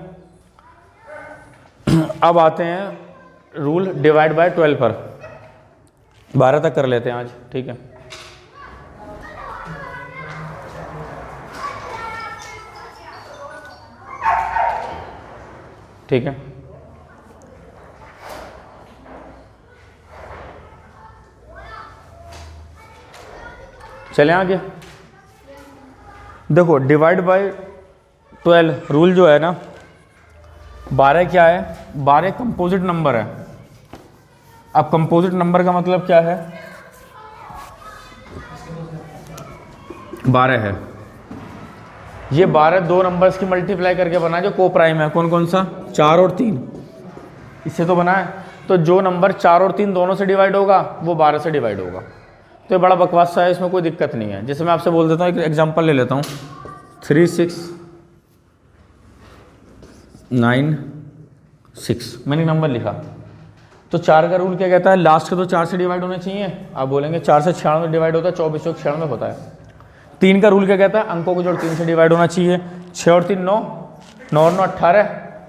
अब आते हैं रूल डिवाइड बाय 12 पर। 12 तक कर लेते हैं आज। ठीक है, ठीक है, चलें आगे। देखो डिवाइड बाय 12 रूल जो है ना, 12 क्या है? 12 कंपोजिट नंबर है। अब कंपोजिट नंबर का मतलब क्या है? 12 है, ये 12 दो नंबर्स की मल्टीप्लाई करके बना जो को प्राइम है। कौन कौन सा? 4 और 3, इससे तो बना है। तो जो नंबर 4 और 3 दोनों से डिवाइड होगा वो 12 से डिवाइड होगा। तो ये बड़ा बकवास सा है, इसमें कोई दिक्कत नहीं है। जैसे मैं आपसे बोल देता हूँ, एक एग्जांपल ले लेता हूँ, 3 6 9 6, मैंने नंबर लिखा। तो 4 का रूल क्या कहता है? लास्ट के तो 4 से डिवाइड होने चाहिए। आप बोलेंगे 4 से 96 डिवाइड होता है, 24 और 96 होता है। 3 का रूल क्या कहता है? अंकों को जोड़ 3 से डिवाइड होना चाहिए। 6 और 3 9, 9 और 9 18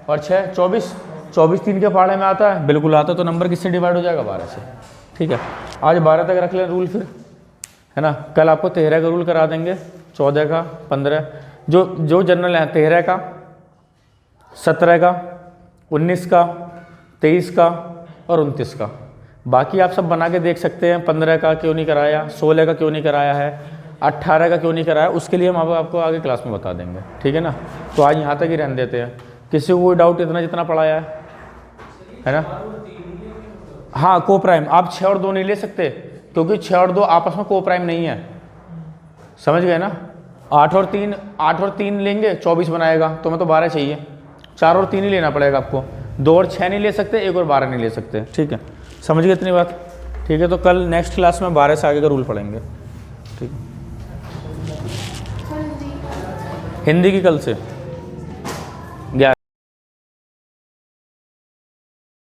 और 6 24, 24 3 के फाड़े में आता है, बिल्कुल आता है। तो नंबर किससे डिवाइड हो जाएगा? 12 से। ठीक है, आज 12 तक रख लें रूल, फिर है ना। कल आपको 13 का रूल करा देंगे, 14 का, 15, जो जनरल है, 13 का, 17 का, 19 का, 23 का और 29 का। बाकी आप सब बना के देख सकते हैं, 15 का क्यों नहीं कराया, 16 का क्यों नहीं कराया है, 18 का क्यों नहीं कराया उसके लिए हम अब आपको आगे क्लास में बता देंगे, ठीक है ना। तो आज यहाँ तक ही रहने देते हैं। किसी को कोई डाउट इतना जितना पढ़ाया है ना। हाँ को प्राइम आप 6 और 2 नहीं ले सकते क्योंकि 6 और 2 आपस में को प्राइम नहीं है, समझ गए ना। 8 और 3 लेंगे 24 बनाएगा, तो मैं तो 12 चाहिए। 4 और 3 ही लेना पड़ेगा आपको, 2 और 6 नहीं ले सकते, 1 और 12 नहीं ले सकते, ठीक है। समझ गए इतनी बात, ठीक है। तो कल नेक्स्ट क्लास में 12 से आगे का रूल पढ़ेंगे, ठीक है। हिंदी की कल से